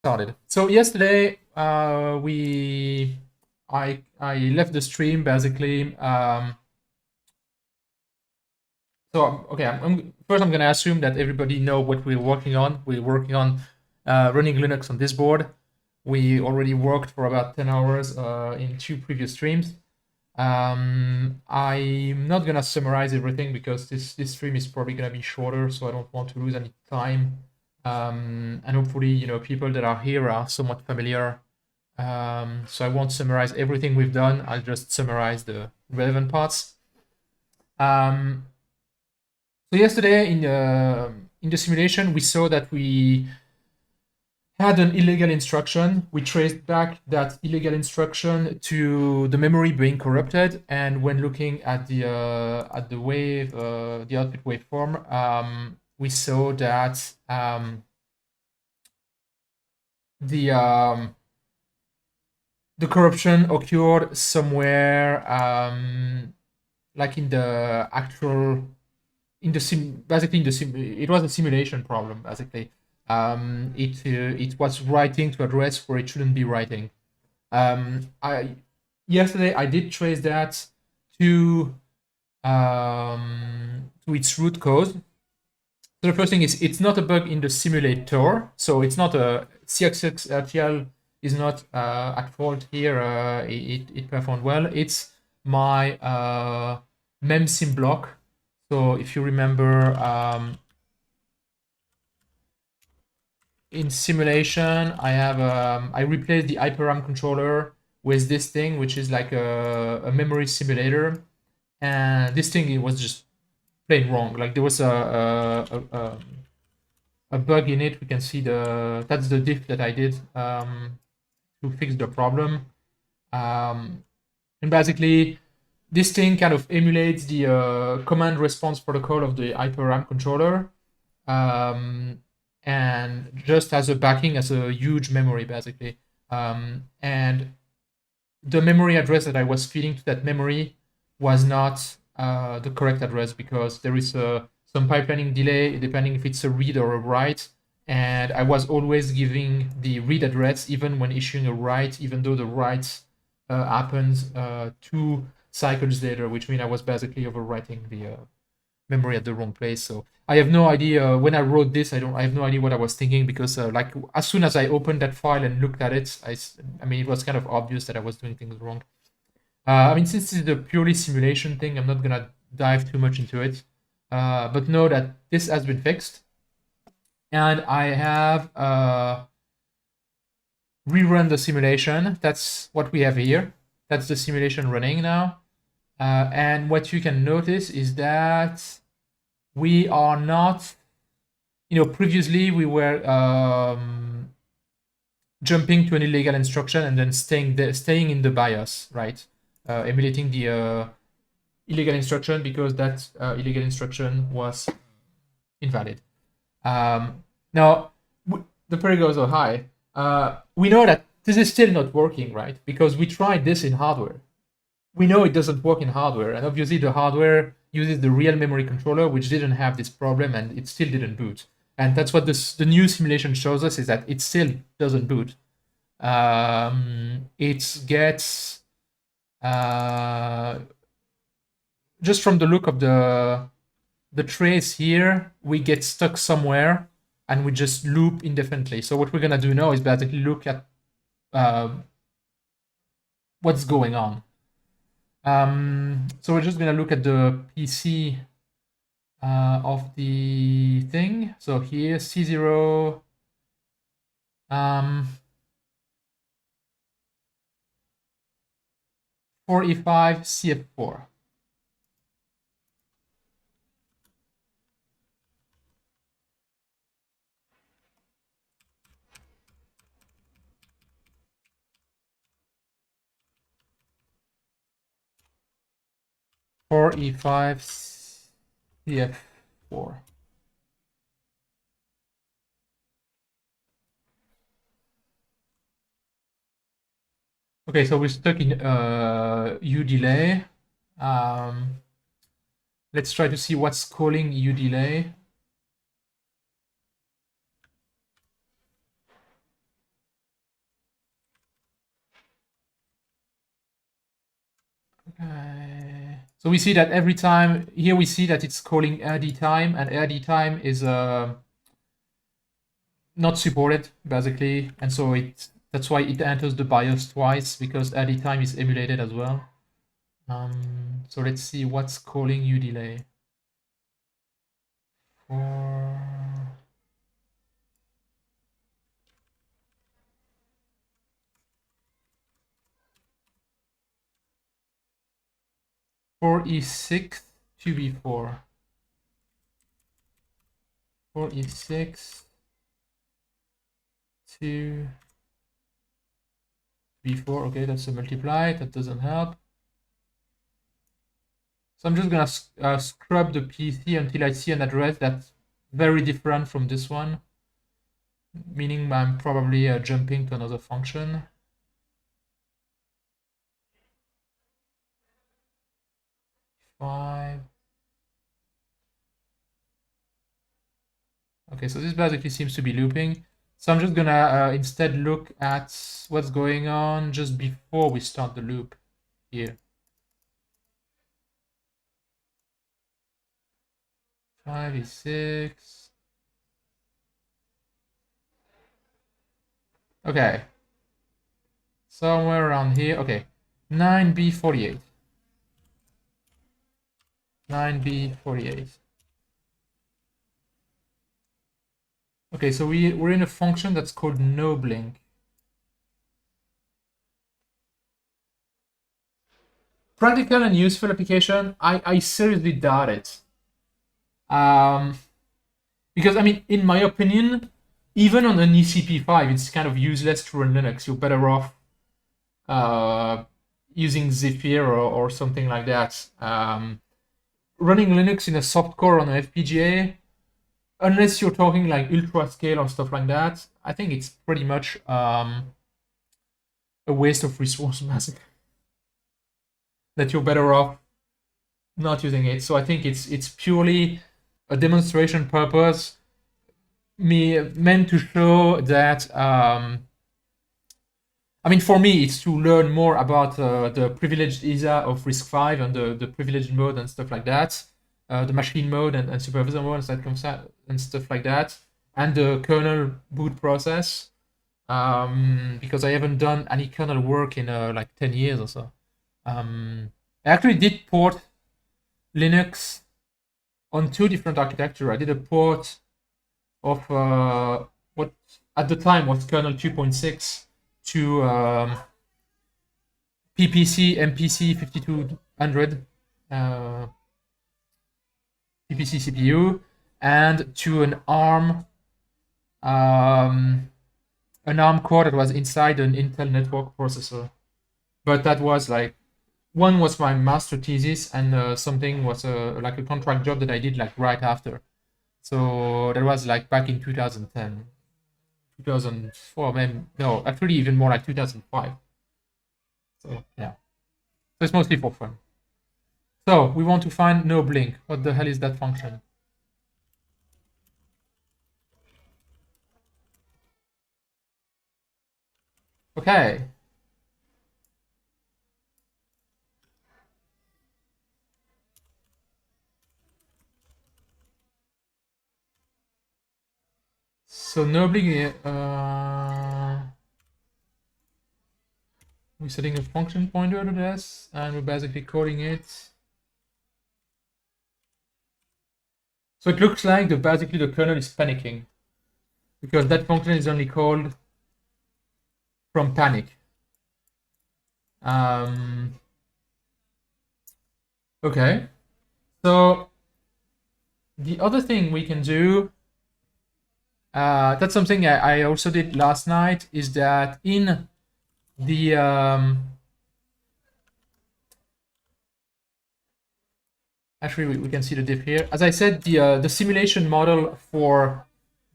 Started. So yesterday I left the stream basically. Okay, first I'm gonna assume that everybody know what we're working on. We're working on running Linux on this board. We already worked for about 10 hours in 2 previous streams. I'm not gonna summarize everything because this stream is probably gonna be shorter, so I don't want to lose any time. And hopefully, people that are here are somewhat familiar. So I won't summarize everything we've done. I'll just summarize the relevant parts. So yesterday in the simulation, we saw that we had an illegal instruction. We traced back that illegal instruction to the memory being corrupted, and when looking at the wave, the output waveform, we saw that the corruption occurred somewhere like in the actual it was a simulation problem basically. It was writing to address where it shouldn't be writing. Yesterday I did trace that to its root cause. So the first thing is it's not a bug in the simulator, so it's not a CXXRTL is not at fault here. It performed well. It's my memsim block. So if you remember, in simulation, I replaced the HyperRAM controller with this thing, which is like a memory simulator, and this thing, it was just plain wrong. Like there was a bug in it. We can see that's the diff that I did to fix the problem, and basically this thing kind of emulates the command response protocol of the HyperRAM controller, and just as a backing as a huge memory basically. And the memory address that I was feeding to that memory was not the correct address, because there is some pipelining delay depending if it's a read or a write, and I was always giving the read address even when issuing a write, even though the write happens 2 cycles later, which means I was basically overwriting the memory at the wrong place. So I have no idea when I wrote this. I have no idea what I was thinking, because like as soon as I opened that file and looked at it, I mean it was kind of obvious that I was doing things wrong. I mean, since this is a purely simulation thing, I'm not gonna dive too much into it, but know that this has been fixed, and I have rerun the simulation. That's what we have here. That's the simulation running now. And what you can notice is that we are not, previously we were jumping to an illegal instruction and then staying in the BIOS, right? Emulating the illegal instruction, because that illegal instruction was invalid. Now, the perigos are high. We know that this is still not working, right? Because we tried this in hardware. We know it doesn't work in hardware, and obviously the hardware uses the real memory controller, which didn't have this problem, and it still didn't boot. And that's what the new simulation shows us, is that it still doesn't boot. It gets just from the look of the trace here, we get stuck somewhere and we just loop indefinitely. So what we're gonna do now is basically look at what's going on. So we're just gonna look at the PC of the thing. So here C0 4E5 CF4. E5 CF4. Okay, so we're stuck in U delay. Let's try to see what's calling U delay. So we see that every time, here we see that it's calling RD time, and RD time is not supported, basically. And so that's why it enters the BIOS twice, because RD time is emulated as well. So let's see what's calling uDelay. For 4E6 2B4. 4E6 2B4. Okay, that's a multiply. That doesn't help. So I'm just gonna scrub the PC until I see an address that's very different from this one, meaning I'm probably jumping to another function. Five. Okay, so this basically seems to be looping. So I'm just gonna instead look at what's going on just before we start the loop here. 5E6. Okay. Somewhere around here. Okay. 9B48. 9B48. Okay, so we're in a function that's called noblink. Practical and useful application, I seriously doubt it. Because, I mean, in my opinion, even on an ECP5, it's kind of useless to run Linux. You're better off using Zephyr or something like that. Running Linux in a softcore on an FPGA, unless you're talking like ultra scale or stuff like that, I think it's pretty much a waste of resource, basically. That you're better off not using it. So I think it's purely a demonstration purpose, meant to show that. I mean, for me, it's to learn more about the privileged ISA of RISC-V and the privileged mode and stuff like that, the machine mode and supervisor mode and stuff like that, and the kernel boot process, because I haven't done any kernel work in like 10 years or so. I actually did port Linux on 2 different architectures. I did a port of what at the time was kernel 2.6 to PPC MPC 5200 PPC CPU, and to an ARM core that was inside an Intel network processor. But that was like, one was my master thesis, and something was like a contract job that I did like right after. So that was like back in 2010, 2004, maybe, no, actually even more like 2005. So yeah, so it's mostly for fun. So we want to find no blink. What the hell is that function? Okay. So no blink. We're setting a function pointer to this, and we're basically calling it. So it looks like basically the kernel is panicking, because that function is only called from panic. Okay. So the other thing we can do, that's something I also did last night, is that in the actually we can see the diff here. As I said, the simulation model for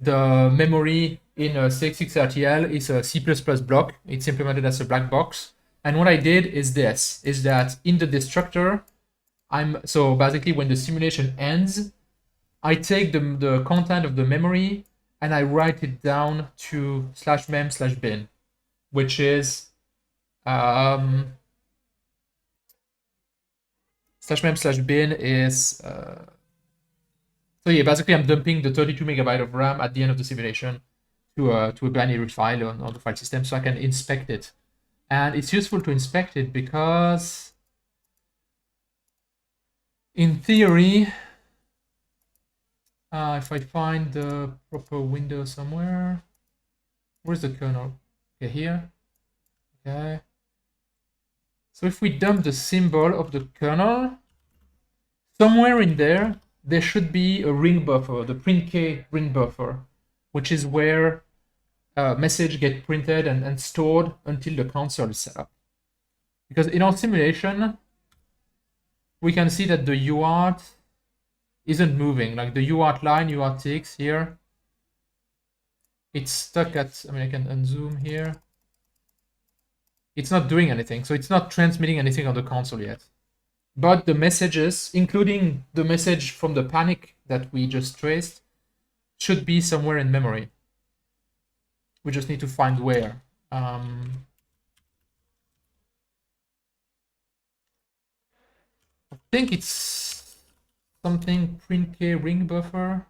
the memory in a 66RTL is a C++ block. It's implemented as a black box. And what I did is this, is that in the destructor, so basically when the simulation ends, I take the content of the memory and I write it down to /mem/bin, which is /mem/bin is so yeah, basically I'm dumping the 32 megabyte of RAM at the end of the simulation to a binary file on the file system so I can inspect it. And it's useful to inspect it because in theory, if I find the proper window somewhere, where's the kernel? Okay, here. Okay. So if we dump the symbol of the kernel, somewhere in there, there should be a ring buffer, the printk ring buffer, which is where message get printed and stored until the console is set up. Because in our simulation, we can see that the UART isn't moving. Like the UART line, UARTX here, it's stuck at, I mean, I can unzoom here. It's not doing anything. So it's not transmitting anything on the console yet. But the messages, including the message from the panic that we just traced, should be somewhere in memory. We just need to find where. I think it's something printk ring buffer.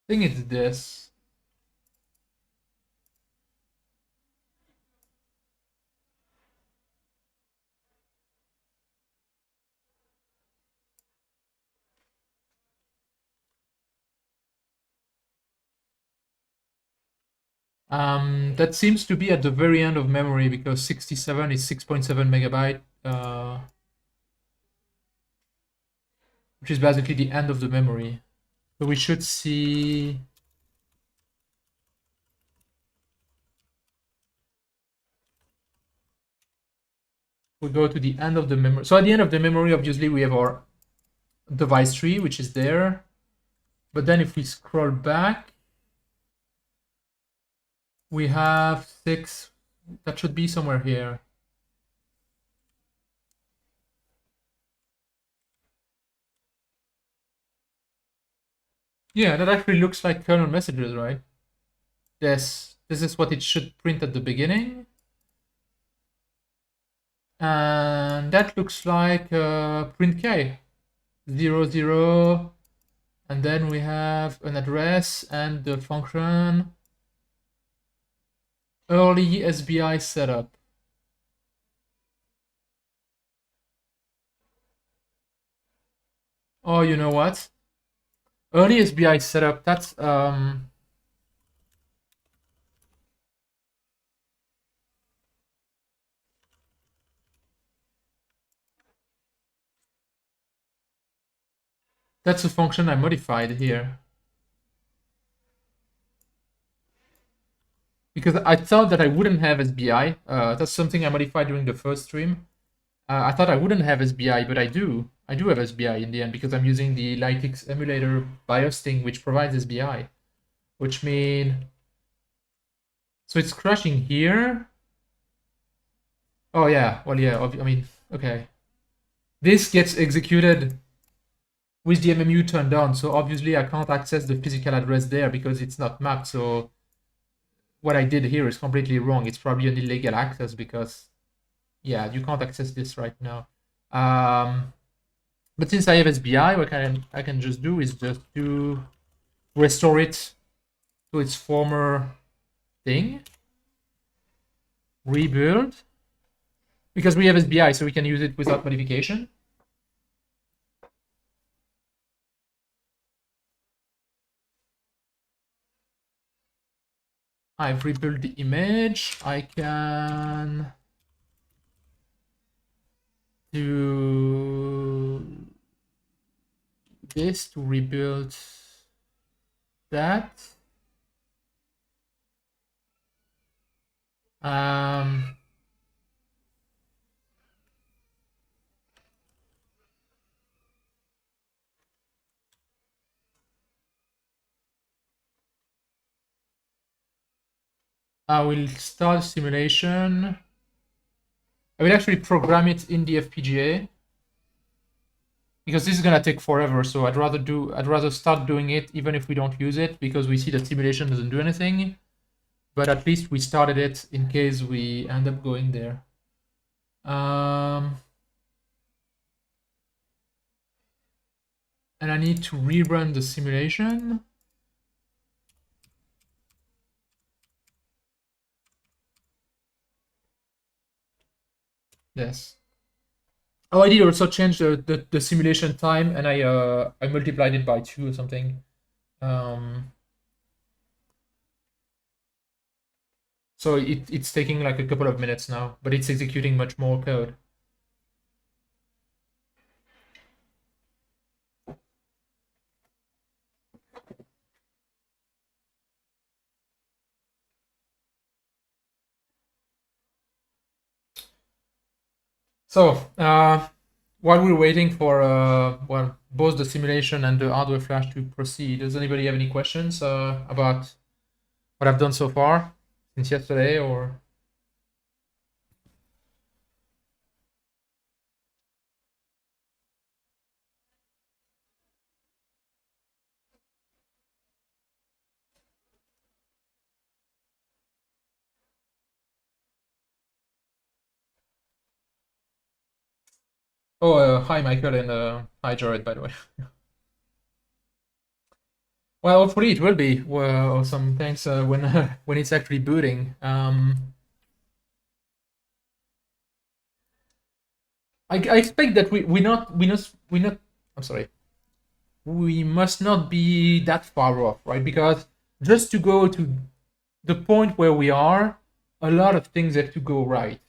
I think it's this. That seems to be at the very end of memory because 67 is 6.7 megabyte, which is basically the end of the memory. So we should see. We go to the end of the memory. So at the end of the memory, obviously, we have our device tree, which is there. But then if we scroll back, we have 6. That should be somewhere here. Yeah, that actually looks like kernel messages, right? This is what it should print at the beginning. And that looks like print k 00, and then we have an address and the function early SBI setup. Oh, you know what? Early SBI setup, that's a function I modified here. Because I thought that I wouldn't have SBI. That's something I modified during the first stream. I thought I wouldn't have SBI, but I do. I do have SBI in the end because I'm using the Lytix emulator BIOS thing, which provides SBI. Which means... So it's crashing here. Oh, yeah. Well, yeah. I mean, okay. This gets executed with the MMU turned on. So obviously I can't access the physical address there because it's not mapped. So what I did here is completely wrong. It's probably an illegal access because, yeah, you can't access this right now. But since I have SBI, what I can just do is just to restore it to its former thing. Rebuild. Because we have SBI, so we can use it without modification. I've rebuilt the image. I can do this to rebuild that. I will start simulation. I will actually program it in the FPGA. because this is gonna take forever. So I'd rather start doing it even if we don't use it, because we see that simulation doesn't do anything. But at least we started it in case we end up going there. And I need to rerun the simulation. Yes. Oh, I did also change the simulation time, and I multiplied it by 2 or something. So it's taking like a couple of minutes now, but it's executing much more code. So while we're waiting for well, both the simulation and the hardware flash to proceed, does anybody have any questions about what I've done so far since yesterday, or? Oh, hi Michael, and hi Jared, by the way. Well, hopefully it will be awesome. Thanks when when it's actually booting. I expect that we not. I'm sorry. We must not be that far off, right? Because just to go to the point where we are, a lot of things have to go right,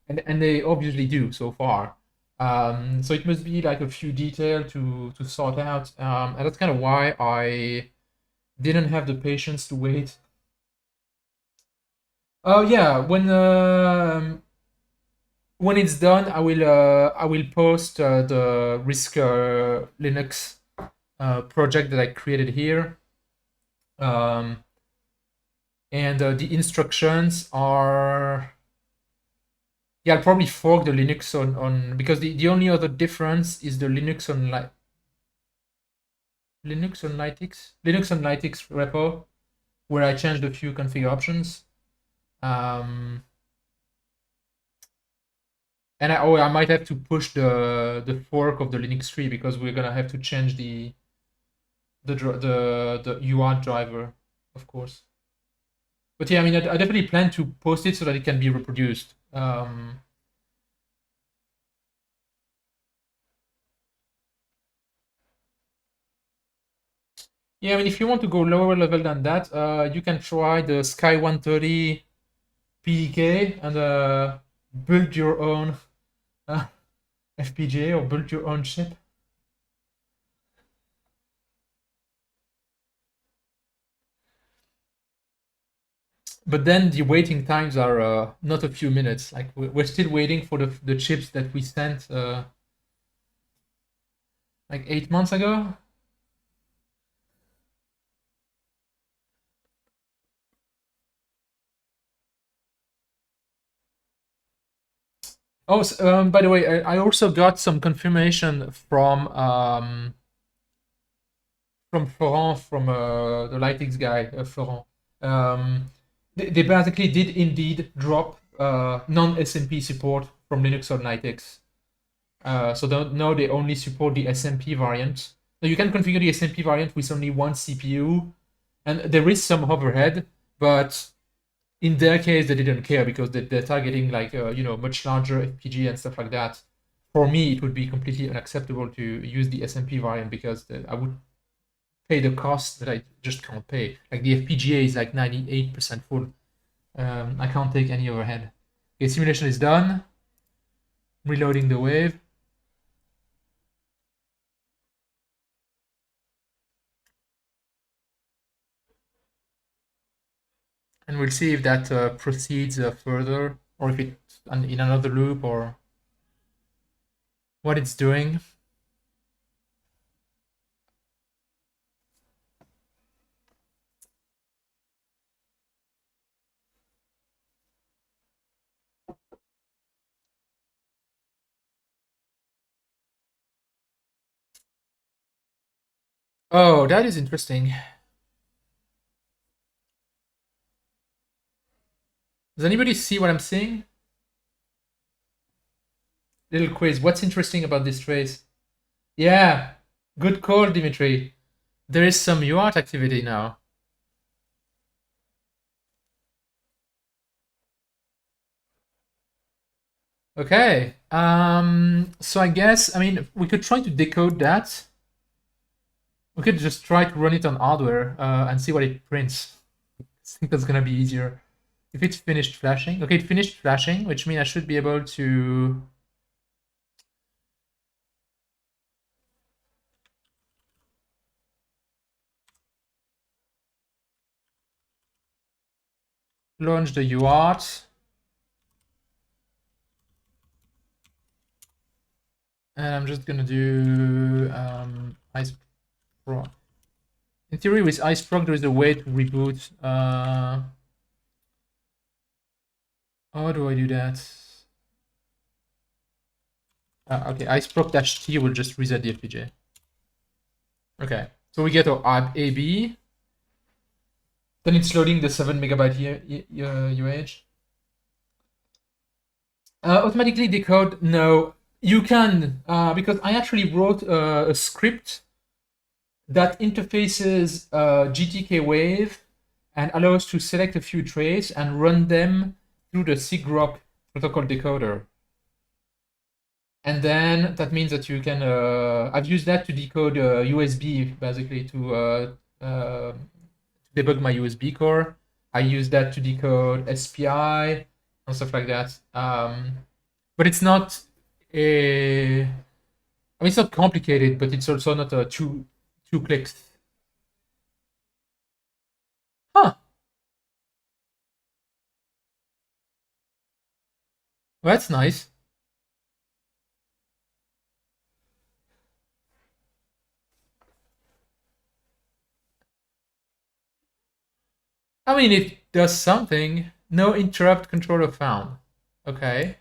and they obviously do so far. So it must be like a few details to sort out, and that's kind of why I didn't have the patience to wait. Oh yeah, when it's done, I will post the Risk Linux project that I created here. Um, and the instructions are, yeah, I'll probably fork the Linux on because the only other difference is the Linux on Lytix repo, where I changed a few config options. And I might have to push the fork of the Linux tree, because we're gonna have to change the UART driver, of course. But yeah, I mean, I definitely plan to post it so that it can be reproduced. Yeah, I mean, if you want to go lower level than that, you can try the Sky 130 PDK and build your own uh, FPGA, or build your own chip. But then the waiting times are not a few minutes. Like we're still waiting for the chips that we sent like 8 months ago. Oh, by the way, I also got some confirmation from Florent, from the Lightix guy, Florent. They basically did indeed drop non-SMP support from Linux on Lightix. So now they only support the SMP variant. So you can configure the SMP variant with only one CPU, and there is some overhead, but in their case they didn't care, because they're targeting like much larger FPG and stuff like that. For me, it would be completely unacceptable to use the SMP variant, because I would pay the cost that I just can't pay. Like the FPGA is like 98% full. I can't take any overhead. Okay, simulation is done. Reloading the wave. And we'll see if that proceeds further, or if it's in another loop, or what it's doing. Oh, that is interesting. Does anybody see what I'm seeing? Little quiz. What's interesting about this trace? Yeah, good call, Dimitri. There is some UART activity now. Okay. So I guess, I mean, we could try to decode that. We could just try to run it on hardware and see what it prints. I think that's gonna be easier. If it's finished flashing. Okay, it finished flashing, which means I should be able to launch the UART. And I'm just gonna do iCEBreaker. In theory, with iCEBreaker, there is a way to reboot. How do I do that? Okay, iCEBreaker-T will just reset the FPGA. Okay, so we get our AB. Then it's loading the 7 megabyte UH. Automatically decode? No, you can, because I actually wrote a script that interfaces GTK wave and allows to select a few trays and run them through the SIGROP protocol decoder. And then that means that you can, I've used that to decode USB basically to debug my USB core. I use that to decode SPI and stuff like that. But it's not a, I mean, it's not complicated, but it's also not a two clicks. Huh. Well, that's nice. I mean, it does something. No interrupt controller found. Okay.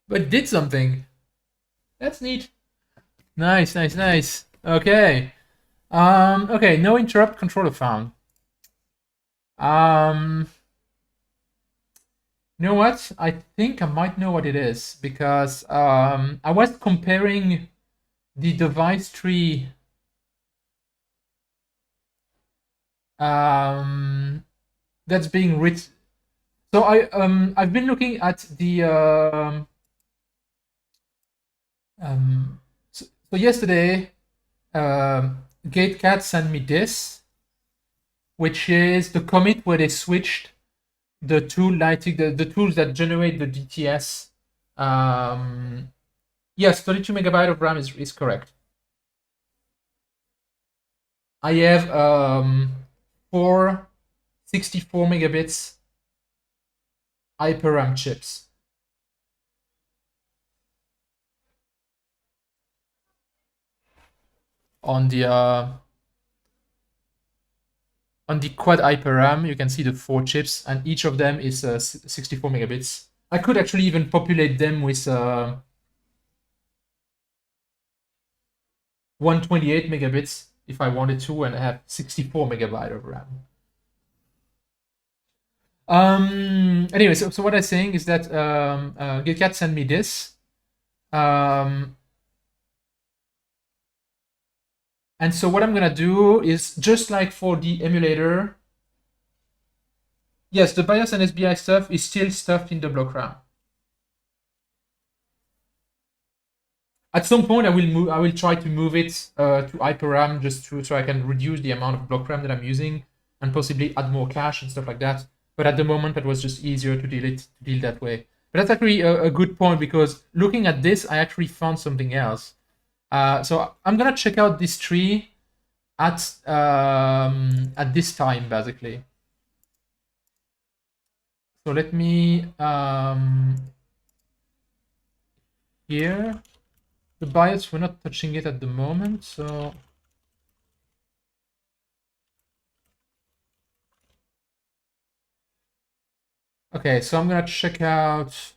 But it did something. That's neat. Nice, nice, nice. Okay. Okay, no interrupt controller found. You know what? I think I might know what it is because I was comparing the device tree that's being written. So I've been looking at the so yesterday GateCat sent me this, which is the commit where they switched the tool lighting the tools that generate the DTS. Yes, 32 megabyte of RAM is correct. I have four 64 megabits HyperRAM chips on the quad HyperRAM. You can see the 4 chips, and each of them is 64 megabits. I could actually even populate them with 128 megabits if I wanted to, and I have 64 megabyte of RAM. Anyway, so what I'm saying is that GitCat sent me this. And so what I'm gonna do is just like for the emulator, yes, the BIOS and SBI stuff is still stuffed in the block RAM. At some point, I will try to move it to HyperRAM just so I can reduce the amount of block RAM that I'm using and possibly add more cache and stuff like that. But at the moment, that was just easier to deal that way. But that's actually a good point because looking at this, I actually found something else. So I'm gonna check out this tree at this time basically. So let me here. The BIOS, we're not touching it at the moment, so okay, so I'm gonna check out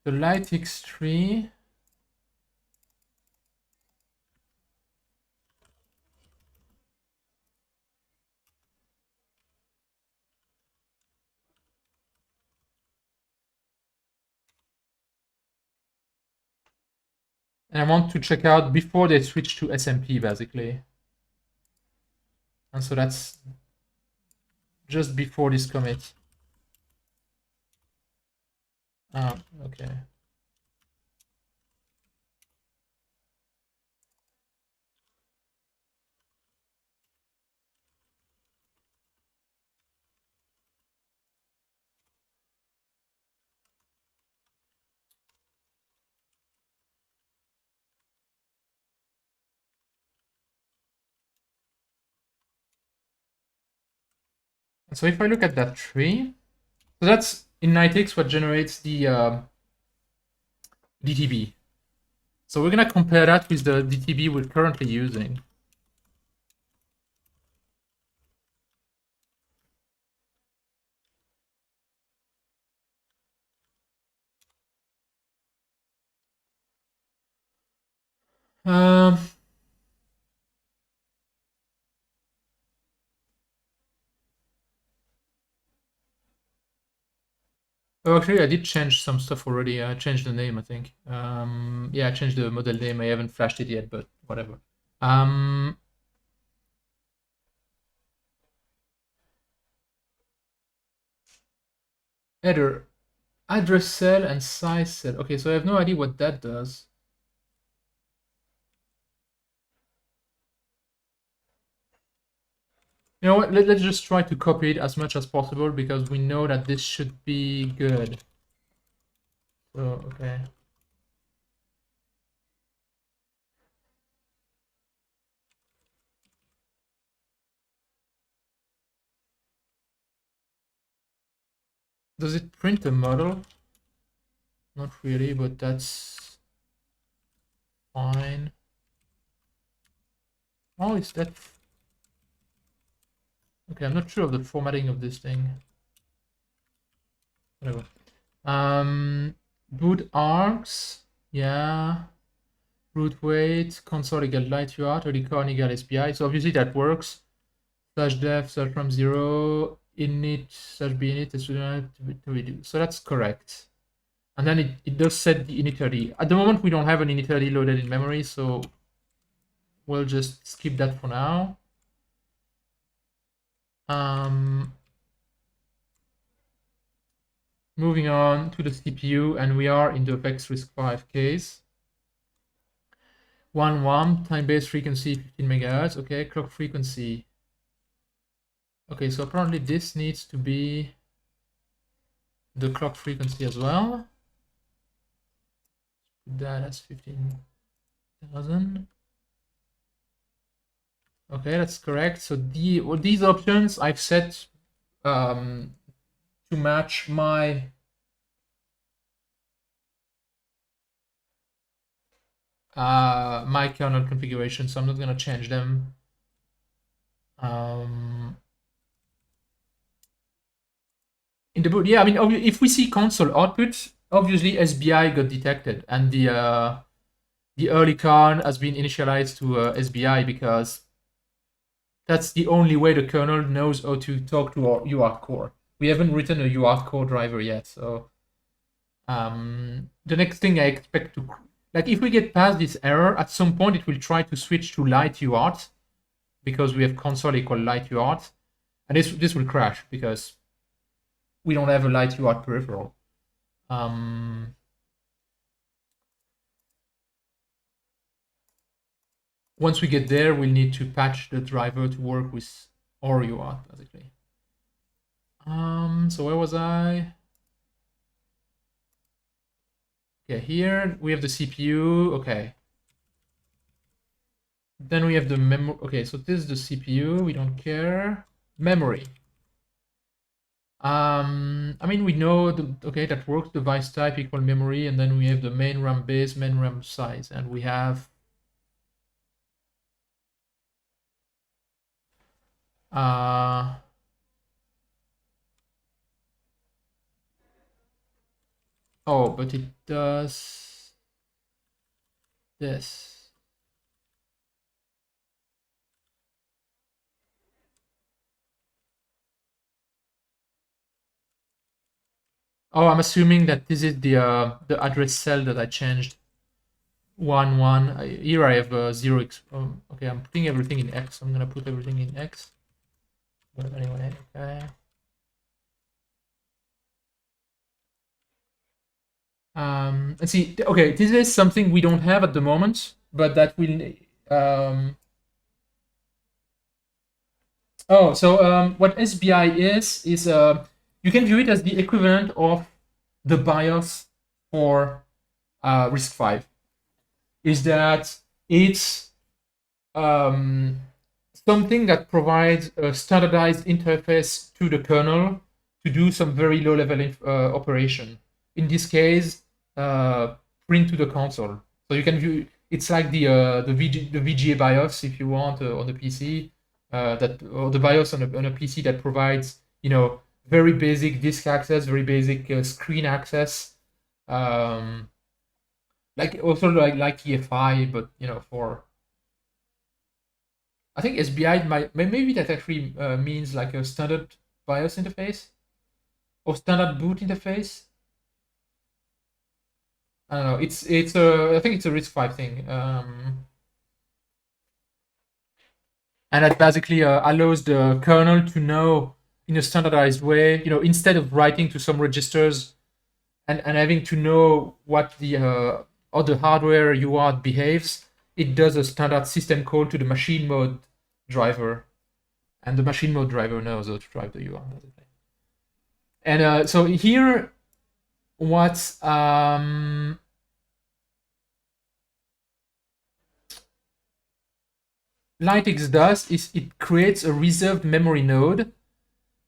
The LightX3. And I want to check out before they switch to SMP, basically. And so that's just before this commit. Ah, okay. And so if I look at that tree, so that's in NightX what generates the DTB. So we're gonna compare that with the DTB we're currently using. Um, oh, actually, I did change some stuff already. I changed the name, I think. Yeah, I changed the model name. I haven't flashed it yet, but whatever. Header, address cell and size cell. Okay, so I have no idea what that does. You know what? Let's just try to copy it as much as possible because we know that this should be good. So, okay. Does it print a model? Not really, but that's fine. Oh, is that... Okay, I'm not sure of the formatting of this thing. Whatever. Boot args. Yeah. Root weight, console equal light UART, or icon equal SPI. So obviously that works. Slash def, slash from 0, init, slash binit, to redo. So that's correct. And then it does set the init.id. At the moment, we don't have an init.id loaded in memory, so we'll just skip that for now. Moving on to the CPU, and we are in the VEX RISC-V case. 1 WAM, time-based frequency 15 megahertz. Okay, clock frequency. Okay, so apparently this needs to be the clock frequency as well. That as 15,000. Okay, that's correct. So these options I've set to match my my kernel configuration, so I'm not gonna change them. In the boot, yeah, I mean, if we see console output, obviously SBI got detected, and the early CARN has been initialized to SBI because that's the only way the kernel knows how to talk to our UART core. We haven't written a UART core driver yet, so the next thing I expect to, like, if we get past this error, at some point it will try to switch to light UART because we have console equal light UART, and this will crash because we don't have a light UART peripheral. Once we get there, we'll need to patch the driver to work with our UART, basically. So where was I? Okay, here we have the CPU. Okay. Then we have the memory. Okay, so this is the CPU. We don't care. Memory. I mean, we know okay, that works. Device type equal memory, and then we have the main RAM base, main RAM size, and we have Oh, but it does this. Oh, I'm assuming that this is the address cell that I changed. 1 1. Here I have 0x. Okay, I'm putting everything in X. I'm gonna put everything in X. But anyway, okay. Let's see. Okay, this is something we don't have at the moment, but that will. Oh, so what SBI is you can view it as the equivalent of the BIOS for RISC-V. Is that it's um, something that provides a standardized interface to the kernel to do some very low-level operation. In this case, print to the console. So you can view it's like the VGA BIOS if you want on the PC, or the BIOS on a PC that provides very basic disk access, very basic screen access, like also like EFI, but for I think SBI maybe that actually means like a standard BIOS interface or standard boot interface. I don't know. It's a I think it's a RISC-V thing, and that basically allows the kernel to know in a standardized way. Instead of writing to some registers and having to know what the other hardware UART behaves, it does a standard system call to the machine mode driver, and the machine mode driver knows how to drive the UART. And so here, what LightX does is it creates a reserved memory node,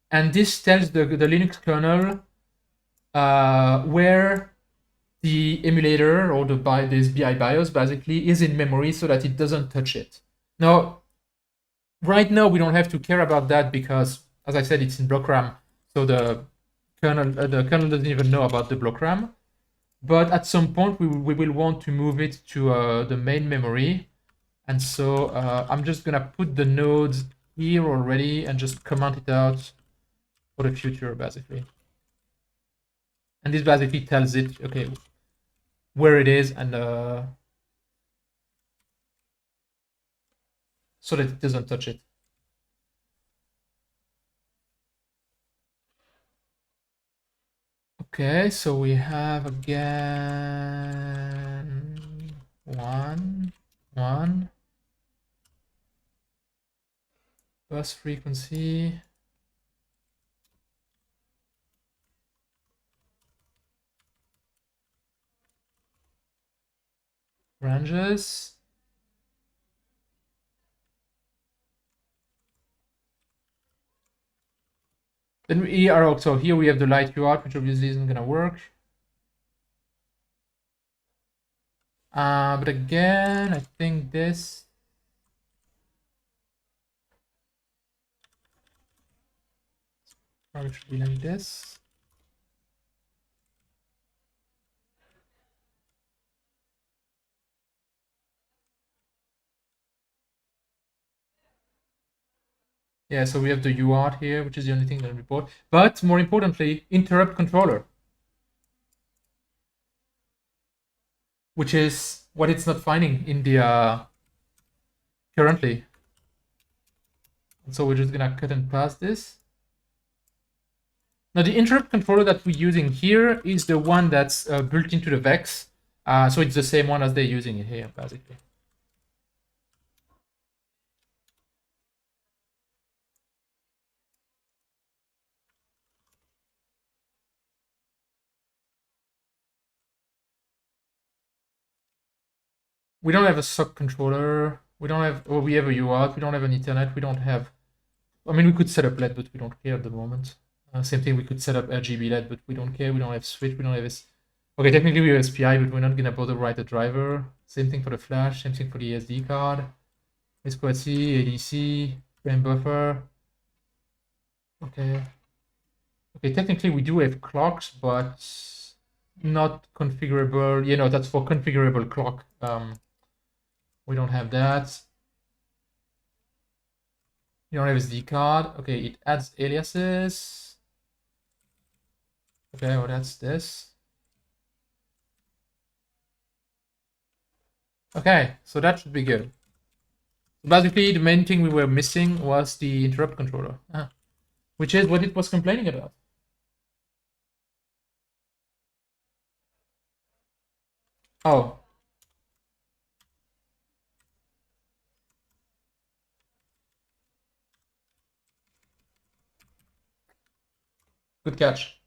and this tells the Linux kernel where the emulator or the SBI BIOS basically is in memory so that it doesn't touch it. Now, right now we don't have to care about that because, as I said, it's in block RAM, so the kernel doesn't even know about the block RAM. But at some point we will want to move it to the main memory, and so I'm just gonna put the nodes here already and just comment it out for the future basically. And this basically tells it okay where it is and so that it doesn't touch it. Okay, so we have again 1 1 bus frequency. Ranges. Then we are also here we have the light UART, which obviously isn't gonna work. But again, I think this probably should be like this. Yeah, so we have the UART here, which is the only thing that I report. But more importantly, interrupt controller, which is what it's not finding in the currently. And so we're just gonna cut and paste this. Now the interrupt controller that we're using here is the one that's built into the VEX. So it's the same one as they're using it here, basically. We don't have a SOC controller. We don't have, or we have a UART. We don't have an Ethernet. We don't have, I mean, we could set up LED, but we don't care at the moment. Same thing, we could set up RGB LED, but we don't care. We don't have switch. We don't have this. Okay, technically we have SPI, but we're not gonna bother write a driver. Same thing for the flash. Same thing for the SD card. iCE40, ADC, frame buffer. Okay. Okay, technically we do have clocks, but not configurable. You know, that's for configurable clock. We don't have that. You don't have SD card. Okay, it adds aliases. Okay, well, that's this. Okay, so that should be good. Basically, the main thing we were missing was the interrupt controller, which is what it was complaining about. Oh, good catch.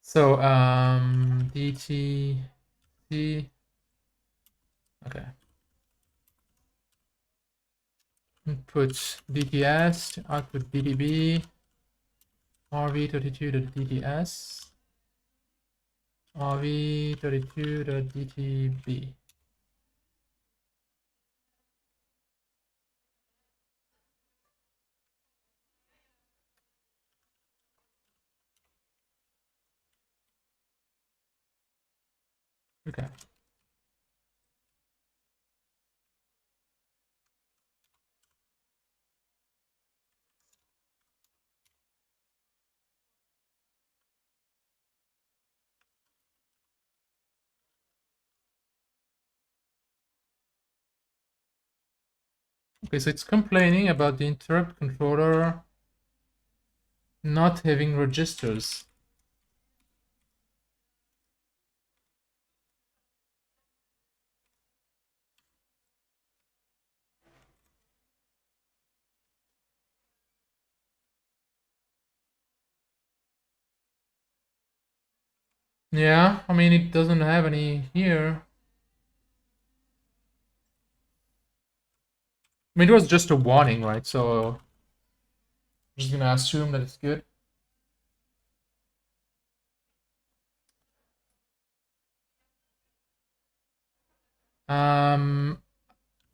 So, DTC. Okay. Input DTS, output DDB, RV32.DTS, RV32.DTB. Okay. Okay, so it's complaining about the interrupt controller not having registers. Yeah, I mean, it doesn't have any here. I mean, it was just a warning, right? So I'm just gonna assume that it's good.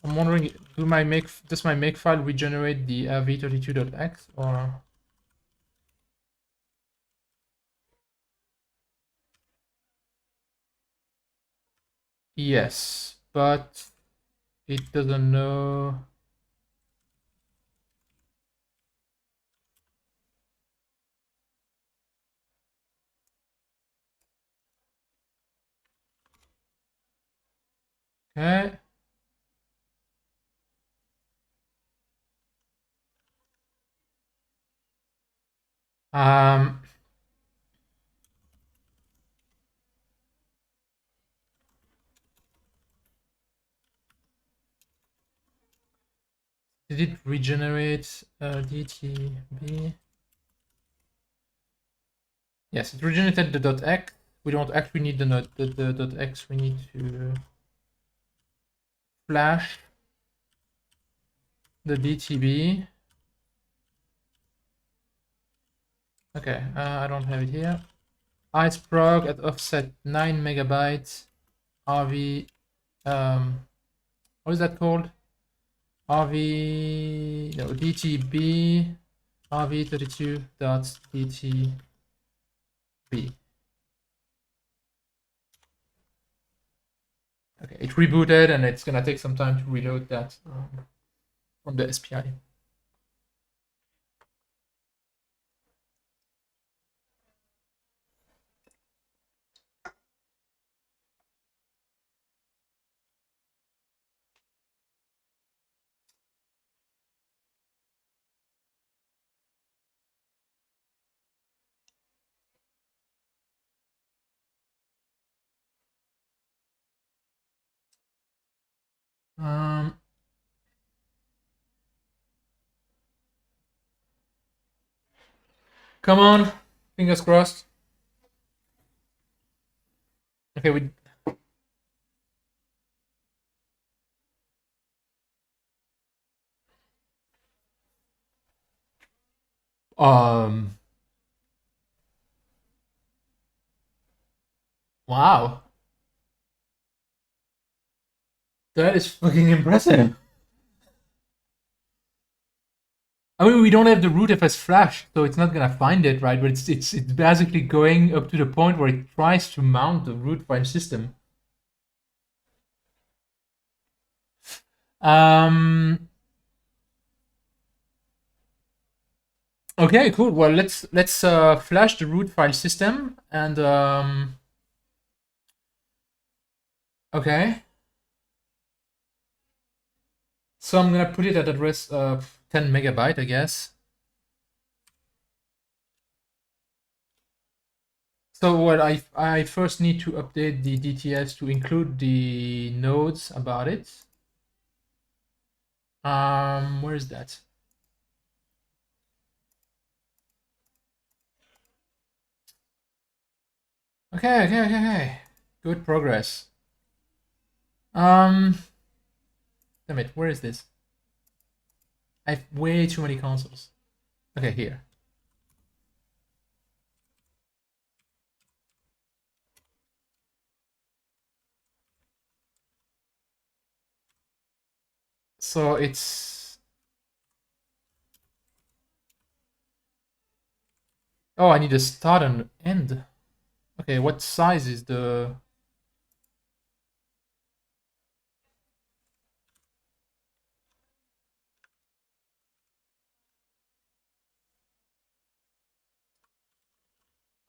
I'm wondering, does my make file regenerate the v32.x or? Yes, but it doesn't know. Okay. Um, did it regenerate DTB? Yes, it regenerated the .x. We don't actually need the .x. We need to flash the DTB. Okay, I don't have it here. iCEBreaker at offset 9 megabytes. RV, what is that called? RV, no, DTB, RV32.DTB. Okay, it rebooted and it's gonna take some time to reload that from the SPI. Um, Come on, fingers crossed. Okay, we. Um. Wow, that is fucking impressive. I mean, we don't have the rootfs flash, so it's not gonna find it, right? But it's basically going up to the point where it tries to mount the root file system. Okay, cool. Well, let's flash the root file system and okay. So I'm gonna put it at address 10 megabyte, I guess. So what I first need to update the DTS to include the nodes about it. Where is that? Okay. Good progress. Damn it, where is this? I have way too many consoles. Okay, here. So it's... Oh, I need a start and end. Okay, what size is the...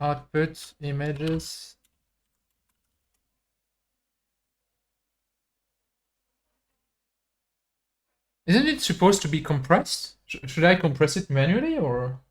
output images? Isn't it supposed to be compressed? Should I compress it manually or?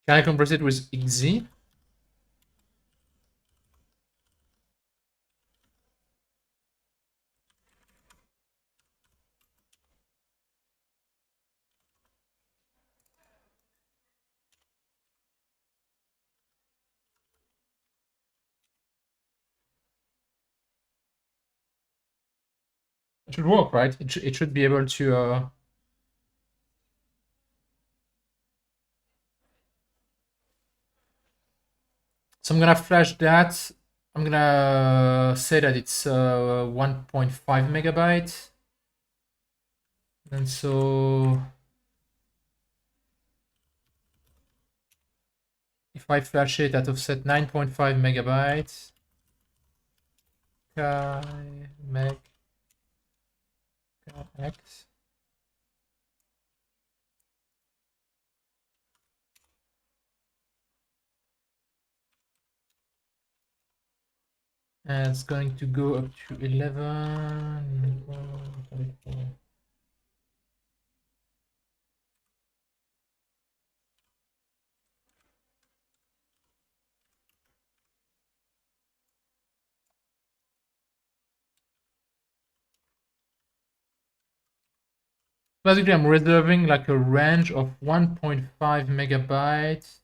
Can I compress it with exe? It should work, right? It should be able to... So I'm gonna flash that. I'm gonna say that it's 1.5 megabyte. And so if I flash it at offset 9.5 megabytes, make x. And it's going to go up to 11. Basically, I'm reserving like a range of 1.5 megabytes.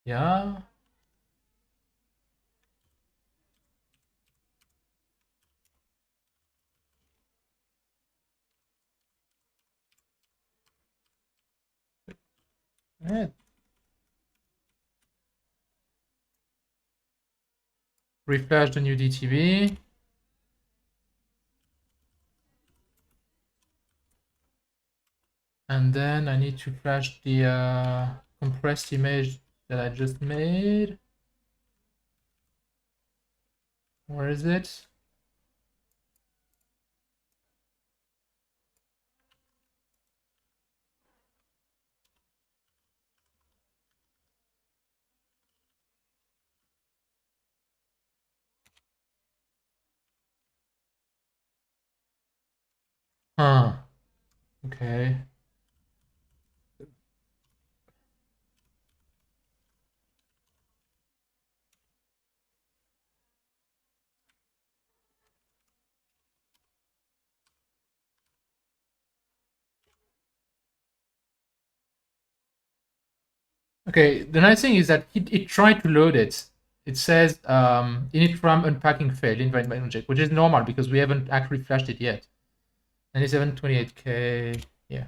Yeah. Yeah. Refresh the new DTV. And then I need to flash the compressed image that I just made. Where is it? Huh. Okay. Okay, the nice thing is that it tried to load it. It says init RAM unpacking failed, invite my object, which is normal because we haven't actually flashed it yet. 9728K, yeah.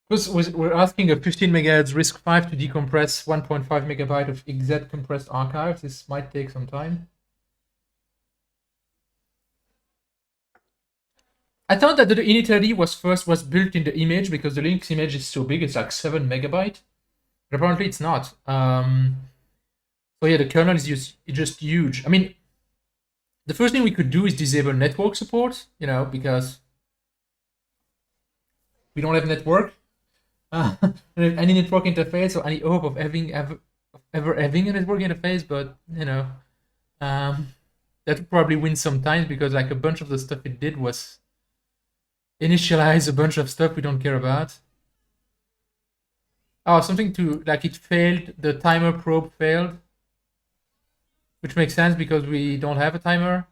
Because we're asking a 15 megahertz RISC-V to decompress 1.5 megabyte of XZ compressed archives. This might take some time. I thought that the init was built in the image because the Linux image is so big, it's like 7 megabyte. But apparently it's not. So yeah, the kernel is just huge. I mean, the first thing we could do is disable network support, because we don't have network. Any network interface or any hope of ever having a network interface, but that would probably win some time because like a bunch of the stuff it did was initialize a bunch of stuff we don't care about. Oh, something to like it failed. The timer probe failed, which makes sense because we don't have a timer.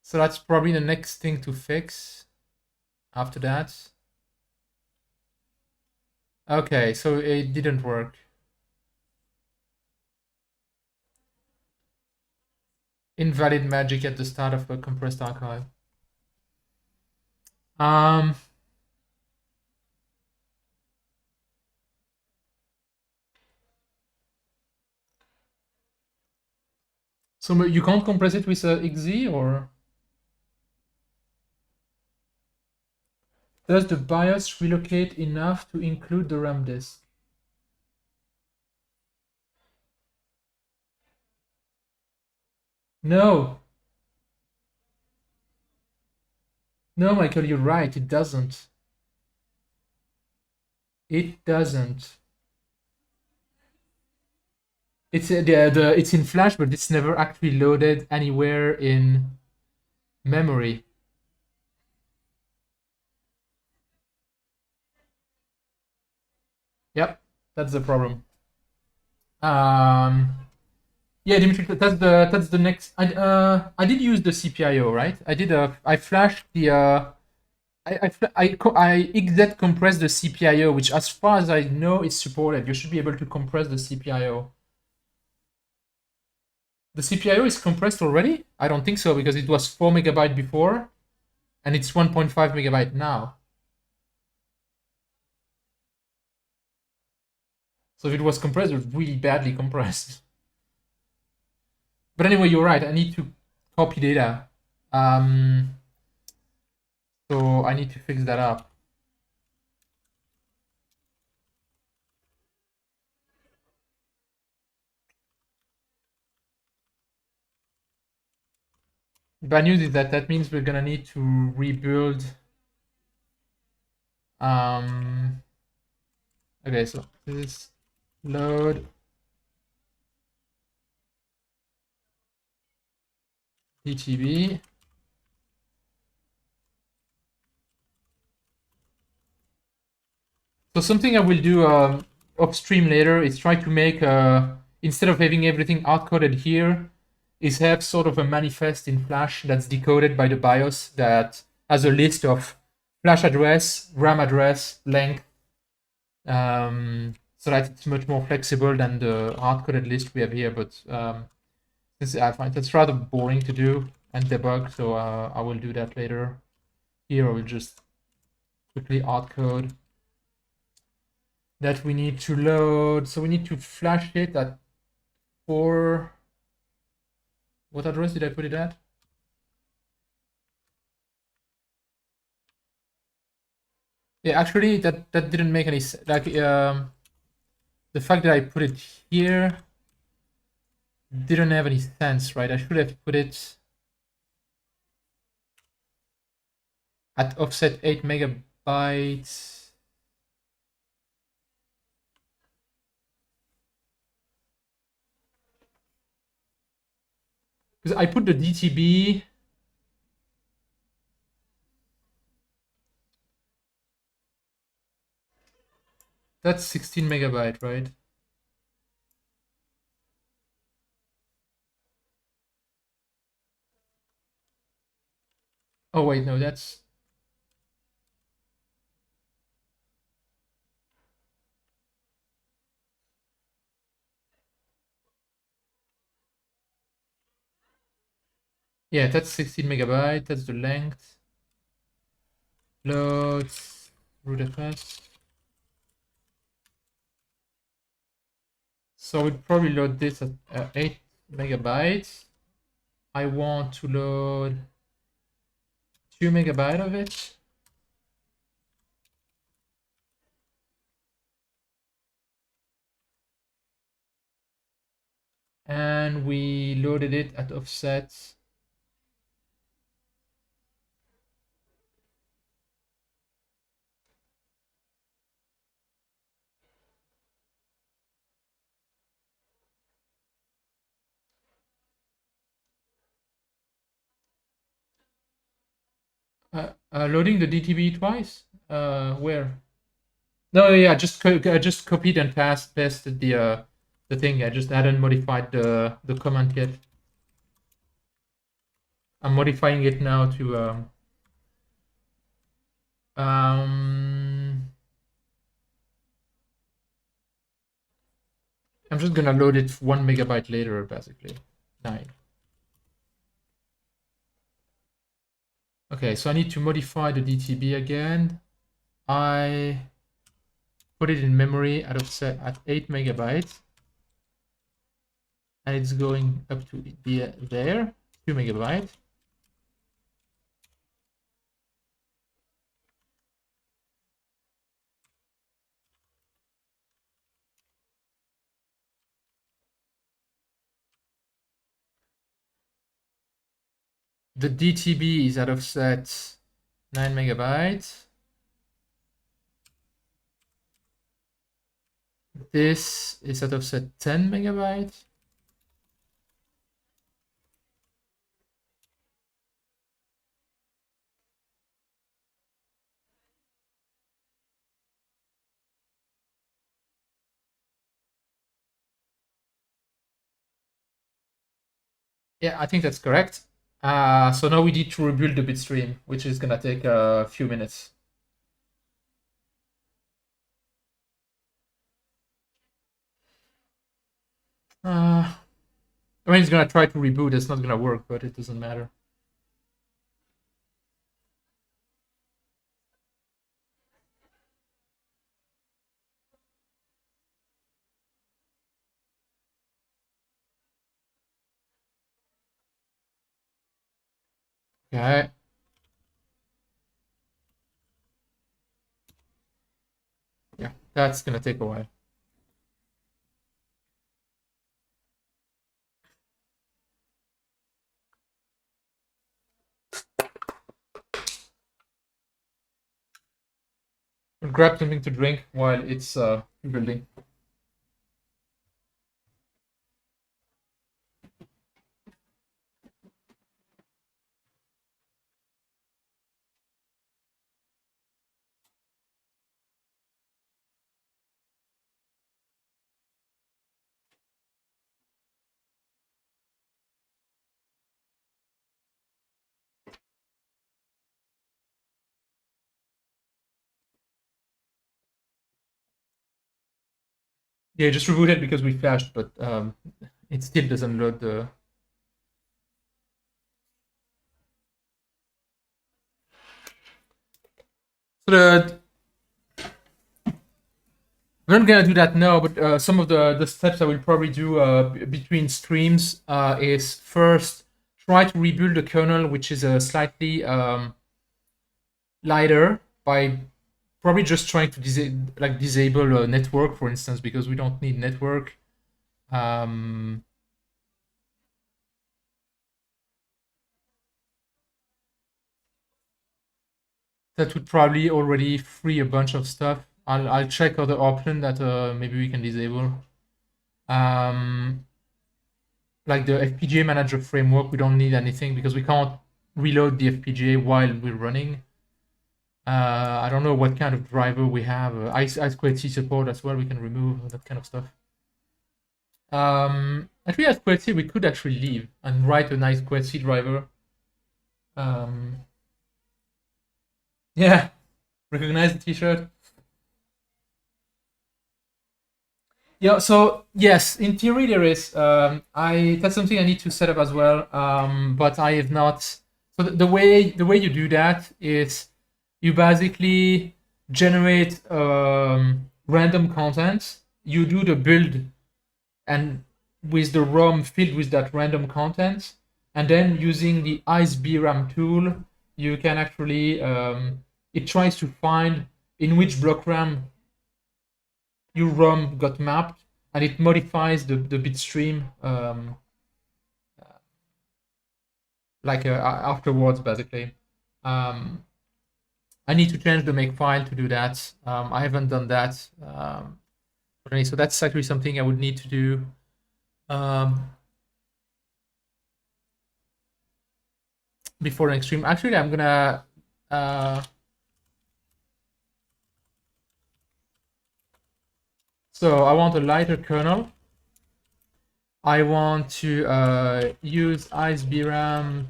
So that's probably the next thing to fix after that. Okay, so it didn't work. Invalid magic at the start of a compressed archive. So you can't compress it with a XZ, or does the BIOS relocate enough to include the RAM disk? No. No, Michael, you're right. It doesn't. It doesn't. It's it's in Flash, but it's never actually loaded anywhere in memory. Yep, that's the problem. Yeah, Dimitri, that's the next. I did use the CPIO, right? I flashed the I XZ compressed the CPIO, which as far as I know is supported. You should be able to compress the CPIO. The CPIO is compressed already? I don't think so because it was 4 megabyte before and it's 1.5 megabyte now. So if it was compressed, it was really badly compressed. But anyway, you're right. I need to copy data. So I need to fix that up. Bad news is that means we're gonna need to rebuild. Okay, so this load PTB. So something I will do upstream later is try to make instead of having everything hard-coded here, is have sort of a manifest in Flash that's decoded by the BIOS that has a list of Flash address, RAM address, length, so that it's much more flexible than the hard-coded list we have here. But since I find that's rather boring to do and debug, so I will do that later. Here I will just quickly hard-code that we need to load. So we need to flash it at 4. What address did I put it at? Yeah, actually, that didn't make any sense. Like, the fact that I put it here didn't have any sense, right? I should have put it at offset 8 megabytes. because I put the DTB. That's 16 megabyte, right? Oh wait, no, that's yeah, that's 16 megabyte. That's the length. Loads rootfs. So we'd probably load this at 8 megabytes. I want to load 2 megabyte of it. And we loaded it at offset. Loading the DTB twice? Where? No, yeah, I just copied and pasted the thing. I just hadn't modified the command yet. I'm modifying it now to I'm just gonna load it 1 megabyte later, basically. 9. Okay, so I need to modify the DTB again. I put it in memory at offset at 8 megabytes. And it's going up to there, 2 megabytes. The DTB is at offset 9 megabytes. This is at offset 10 megabytes. Yeah, I think that's correct. So now we need to rebuild the bitstream, which is gonna take a few minutes. I mean, it's gonna try to reboot. It's not gonna work, but it doesn't matter. Okay. Yeah, that's gonna take a while. I'll grab something to drink while it's rebuilding. Yeah, just reboot it because we flashed, but it still doesn't load the. So we're not gonna do that now, but some of the steps I will probably do between streams is first try to rebuild the kernel, which is slightly lighter by probably just trying to disable a network, for instance, because we don't need network. That would probably already free a bunch of stuff. I'll check other option that maybe we can disable. like the FPGA manager framework, we don't need anything because we can't reload the FPGA while we're running. I don't know what kind of driver we have. iCE40 support as well. We can remove that kind of stuff. Actually, iCE40 we could actually leave and write an iCE40 driver. Yeah, recognize the T-shirt. Yeah. So yes, in theory there is. That's something I need to set up as well. But I have not. So the way you do that is you basically generate random content. You do the build and with the ROM filled with that random content, and then using the iCEBreaker tool, you can actually it tries to find in which block RAM your ROM got mapped, and it modifies the bitstream like afterwards, basically. I need to change the makefile to do that. I haven't done that. So that's actually something I would need to do. Before next stream. Actually, I'm gonna so I want a lighter kernel. I want to use iCEBreaker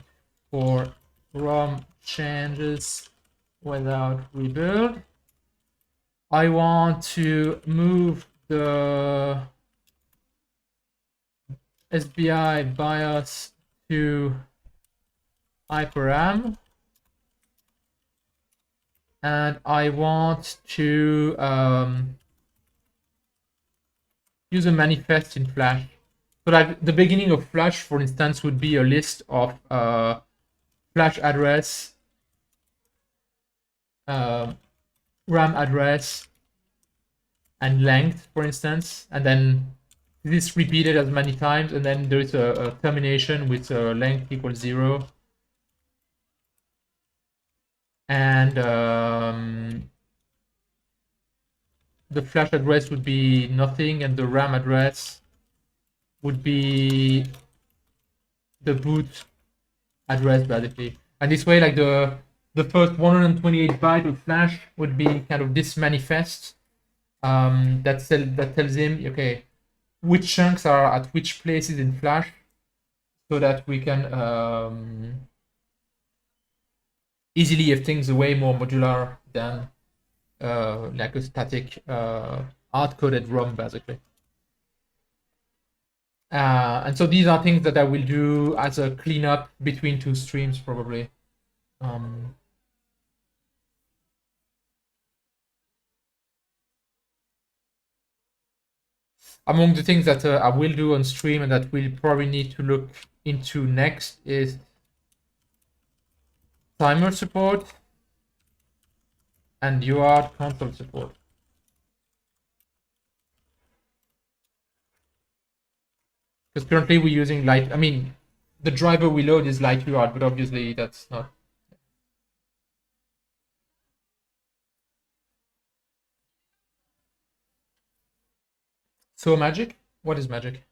for ROM changes without rebuild. I want to move the SBI BIOS to HyperRAM, and I want to use a manifest in Flash. So like the beginning of Flash, for instance, would be a list of Flash address, RAM address, and length, for instance, and then this is repeated as many times, and then there's a termination with length equals 0. And the Flash address would be nothing, and the RAM address would be the boot address, basically. And this way, like the first 128 bytes of Flash would be kind of this manifest that tells him, okay, which chunks are at which places in Flash, so that we can easily have things way more modular than like a static hard-coded ROM, basically. And so these are things that I will do as a cleanup between two streams, probably. Among the things that I will do on stream and that we'll probably need to look into next is timer support and UART console support. Because currently we're using light, I mean, the driver we load is light UART, but obviously that's not. So magic? What is magic?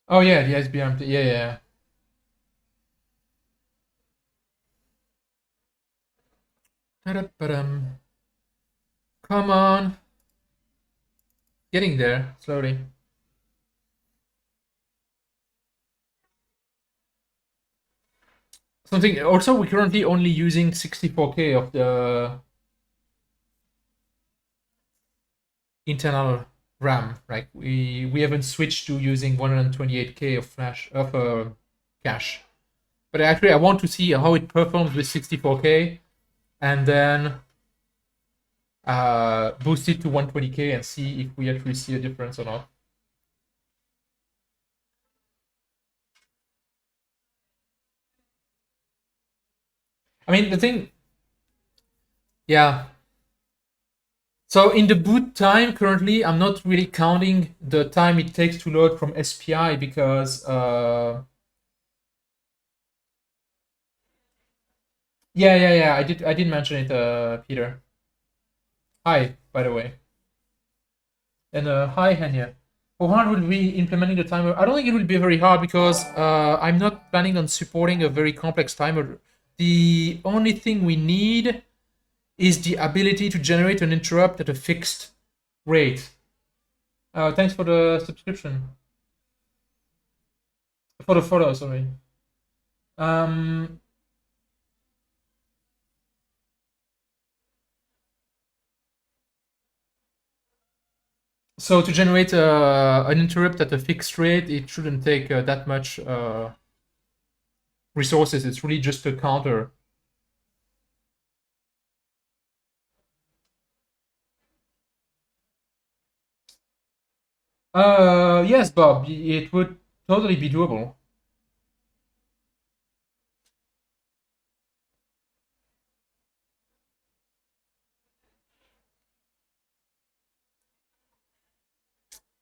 Oh yeah, the SBM. Yeah. Come on. Getting there slowly. Something also, we're currently only using 64K of the internal RAM. Like we haven't switched to using 128K of flash of cache. But actually, I want to see how it performs with 64K, and then boost it to 120K and see if we actually see a difference or not. I mean, the thing, yeah. So in the boot time currently, I'm not really counting the time it takes to load from SPI because Yeah. I did mention it, Peter. Hi, by the way. And hi, Hanya. How hard will be implementing the timer? I don't think it will be very hard because I'm not planning on supporting a very complex timer. The only thing we need is the ability to generate an interrupt at a fixed rate. Thanks for the subscription. For the photo, sorry. Um, so to generate an interrupt at a fixed rate, it shouldn't take that much resources. It's really just a counter. Yes, Bob, it would totally be doable.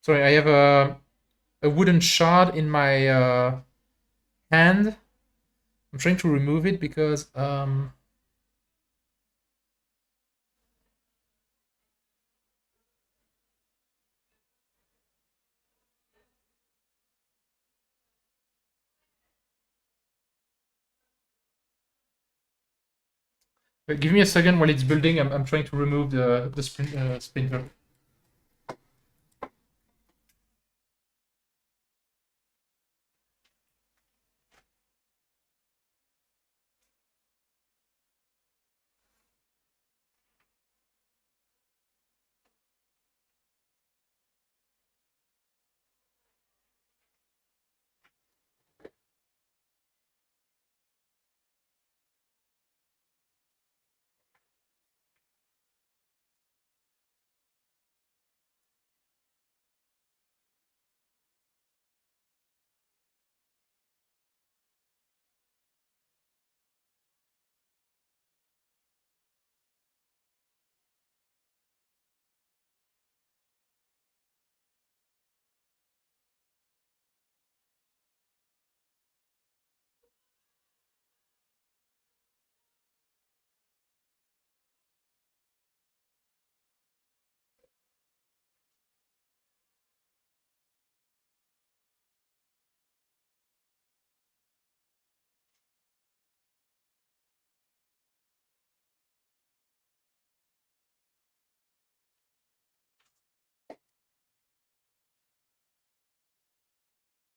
Sorry, I have a wooden shard in my hand. I'm trying to remove it because give me a second while it's building. I'm trying to remove the splinter.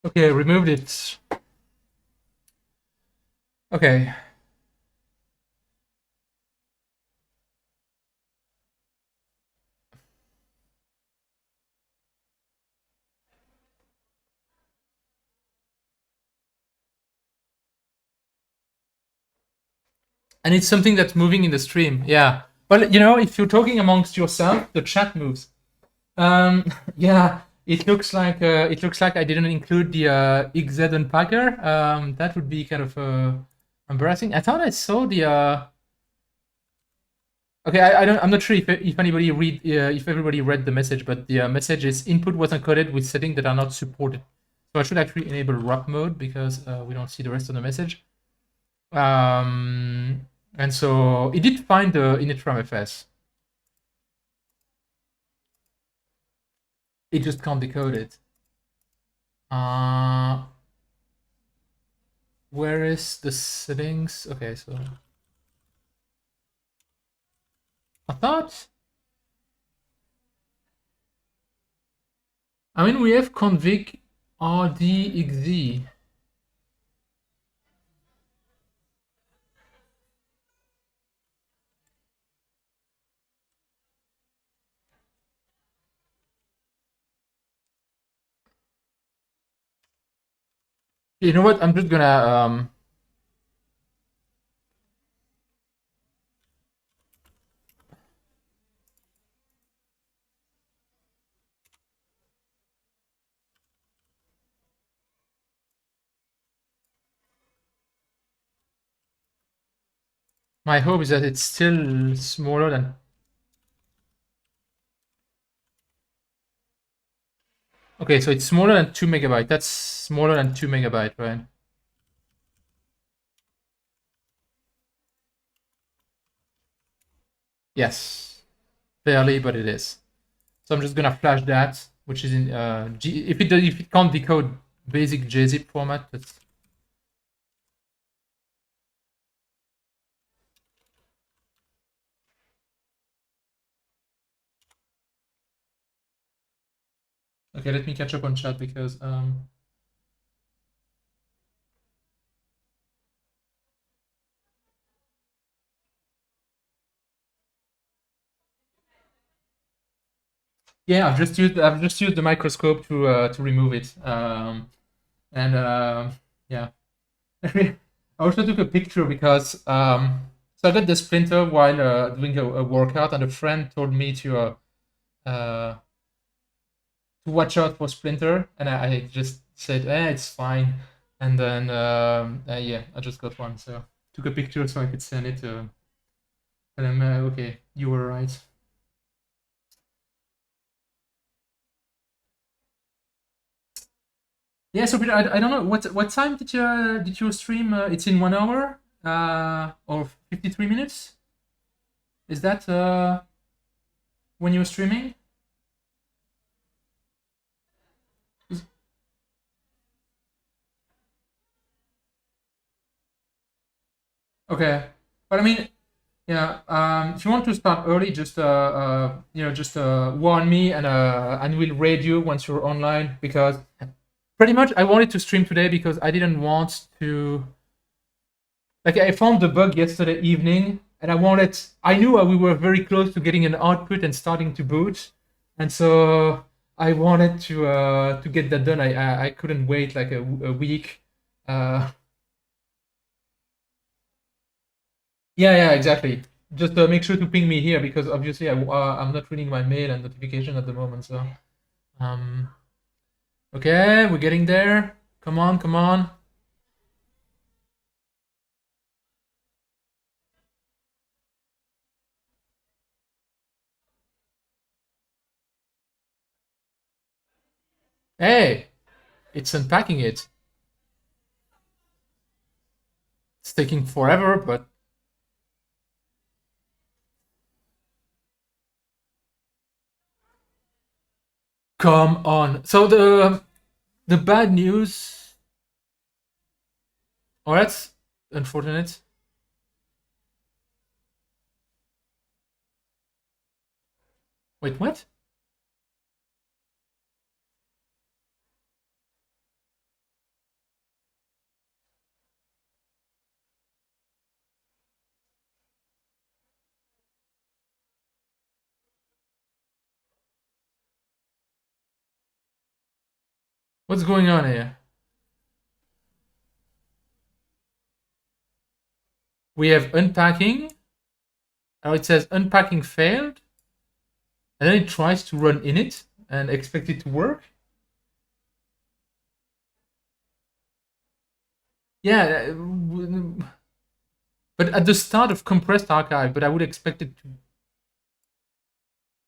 Okay, removed it. Okay. And it's something that's moving in the stream. Yeah. Well, you know, if you're talking amongst yourself, the chat moves. Yeah, it looks like I didn't include the XZ unpacker. That would be kind of embarrassing. I thought I saw the. Okay, I don't. I'm not sure if anybody read if everybody read the message, but the message is input was encoded with settings that are not supported. So I should actually enable wrap mode because we don't see the rest of the message. And so it did find the initram FS. It just can't decode it. Where is the settings? Okay, so I thought. I mean, we have config rdxz. You know what? I'm just gonna my hope is that it's still smaller than. Okay, so it's smaller than 2 megabyte. That's smaller than 2 megabyte, right? Yes, barely, but it is. So I'm just gonna flash that, which is in if it can't decode basic JZip format, that's okay. Let me catch up on chat because yeah, I've just used the microscope to remove it. And yeah, I also took a picture because so I got the splinter while doing a workout, and a friend told me uh, to watch out for splinter, and I just said, it's fine. And then yeah, I just got one, so took a picture so I could send it to tell him, okay, you were right. Yeah, so Peter, I don't know what time did you stream? It's in 1 hour or 53 minutes. Is that when you're streaming? Okay, but I mean, yeah. If you want to start early, just just warn me, and we'll raid you once you're online, because pretty much I wanted to stream today because I didn't want to. Like, I found the bug yesterday evening, and I knew we were very close to getting an output and starting to boot, and so I wanted to get that done. I couldn't wait like a week. Uh, yeah, exactly. Just make sure to ping me here, because obviously I'm not reading my mail and notification at the moment. So um, okay, we're getting there. Come on, come on. Hey, it's unpacking it. It's taking forever, but come on. So the bad news. Oh, that's unfortunate. Wait, what? What's going on here? We have unpacking. Oh, it says unpacking failed, and then it tries to run init and expect it to work. Yeah, but at the start of compressed archive, but I would expect it to.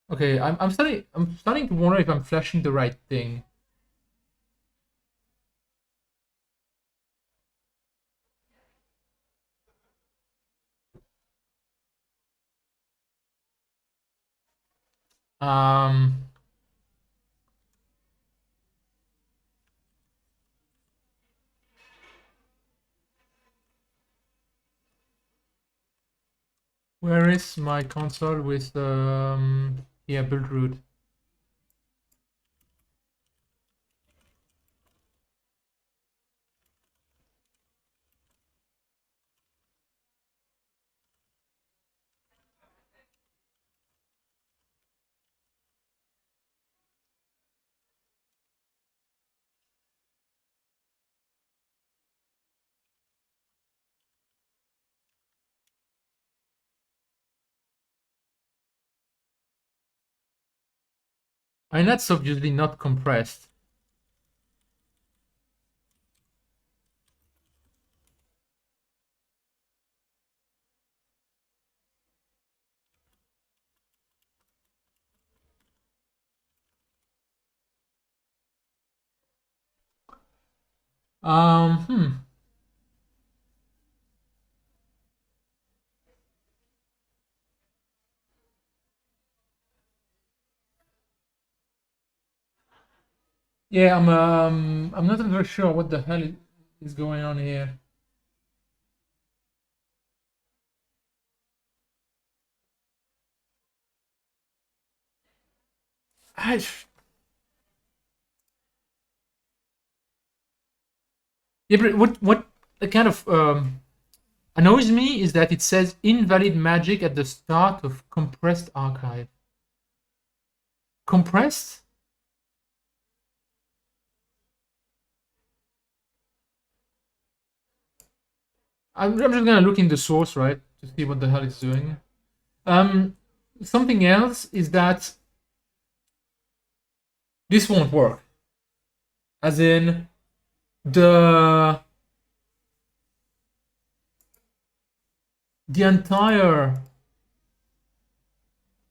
Okay, I'm starting to wonder if I'm flashing the right thing. Um, where is my console with yeah, build root? I mean, that's obviously not compressed. Hmm. Yeah, I'm not very sure what the hell is going on here. I, yeah, but what kind of annoys me is that it says invalid magic at the start of compressed archive. Compressed? I'm just gonna look in the source, right, to see what the hell it's doing. Um, Something else is that this won't work. As in the entire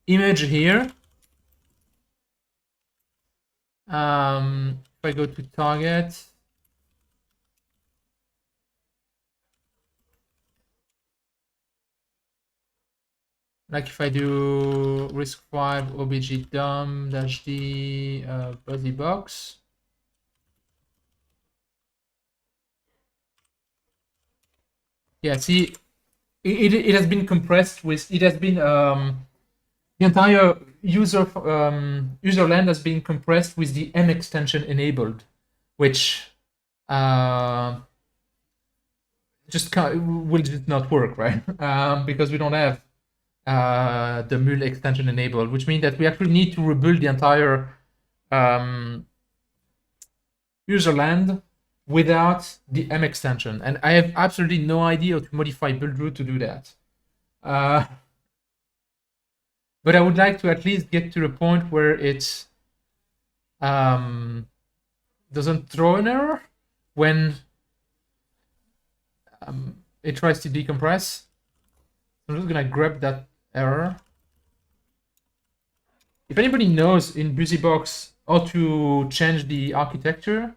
image here. If I go to target, like if I do risk5 obj dom dash d buzzy box, yeah, see, it has been compressed with, it has been the entire user land has been compressed with the M extension enabled, which just will just not work, right? Because we don't have the mul extension enabled, which means that we actually need to rebuild the entire user land without the M extension. And I have absolutely no idea how to modify build root to do that. But I would like to at least get to the point where it doesn't throw an error when it tries to decompress. I'm just gonna grab that error. If anybody knows in BusyBox how to change the architecture,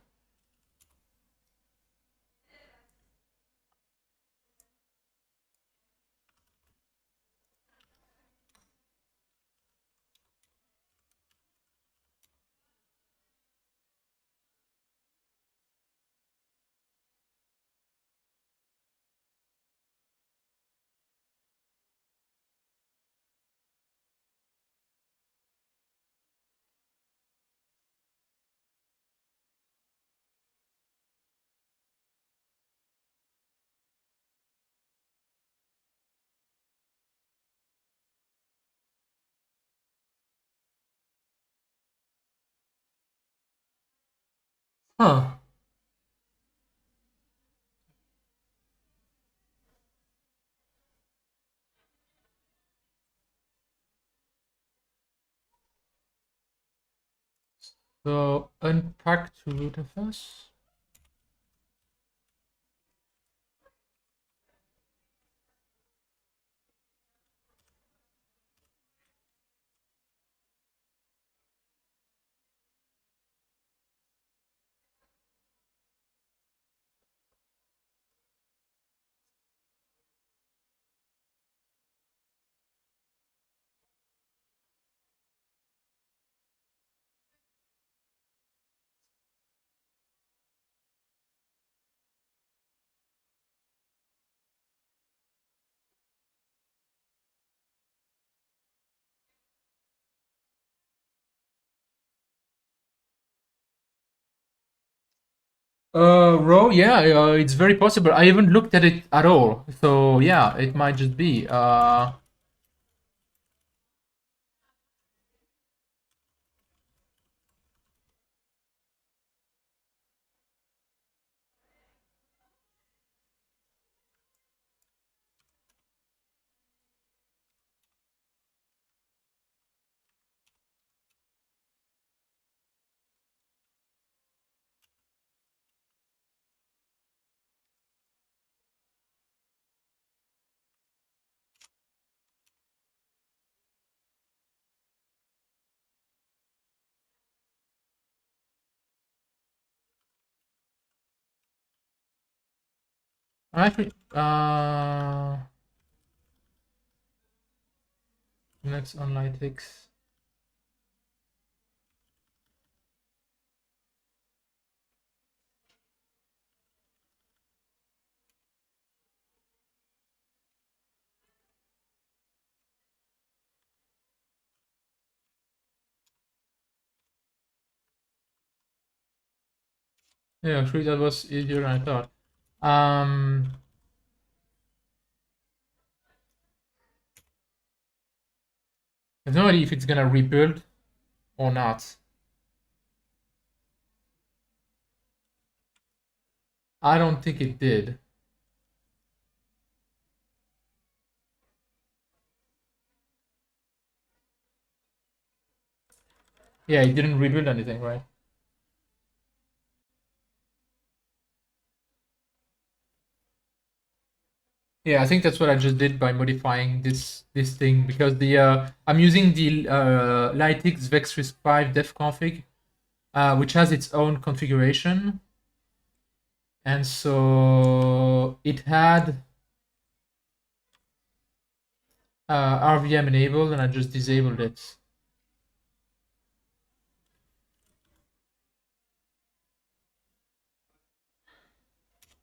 huh? So unpack to root of us. Row, yeah, it's very possible. I haven't looked at it at all, so yeah, it might just be. Actually, next analytics. Yeah, actually that was easier than I thought. Um, I have no idea if it's gonna rebuild or not. I don't think it did. Yeah, it didn't rebuild anything, right? Yeah, I think that's what I just did by modifying this thing because the I'm using the Lytx Vexris 5 def config, which has its own configuration, and so it had RVM enabled, and I just disabled it.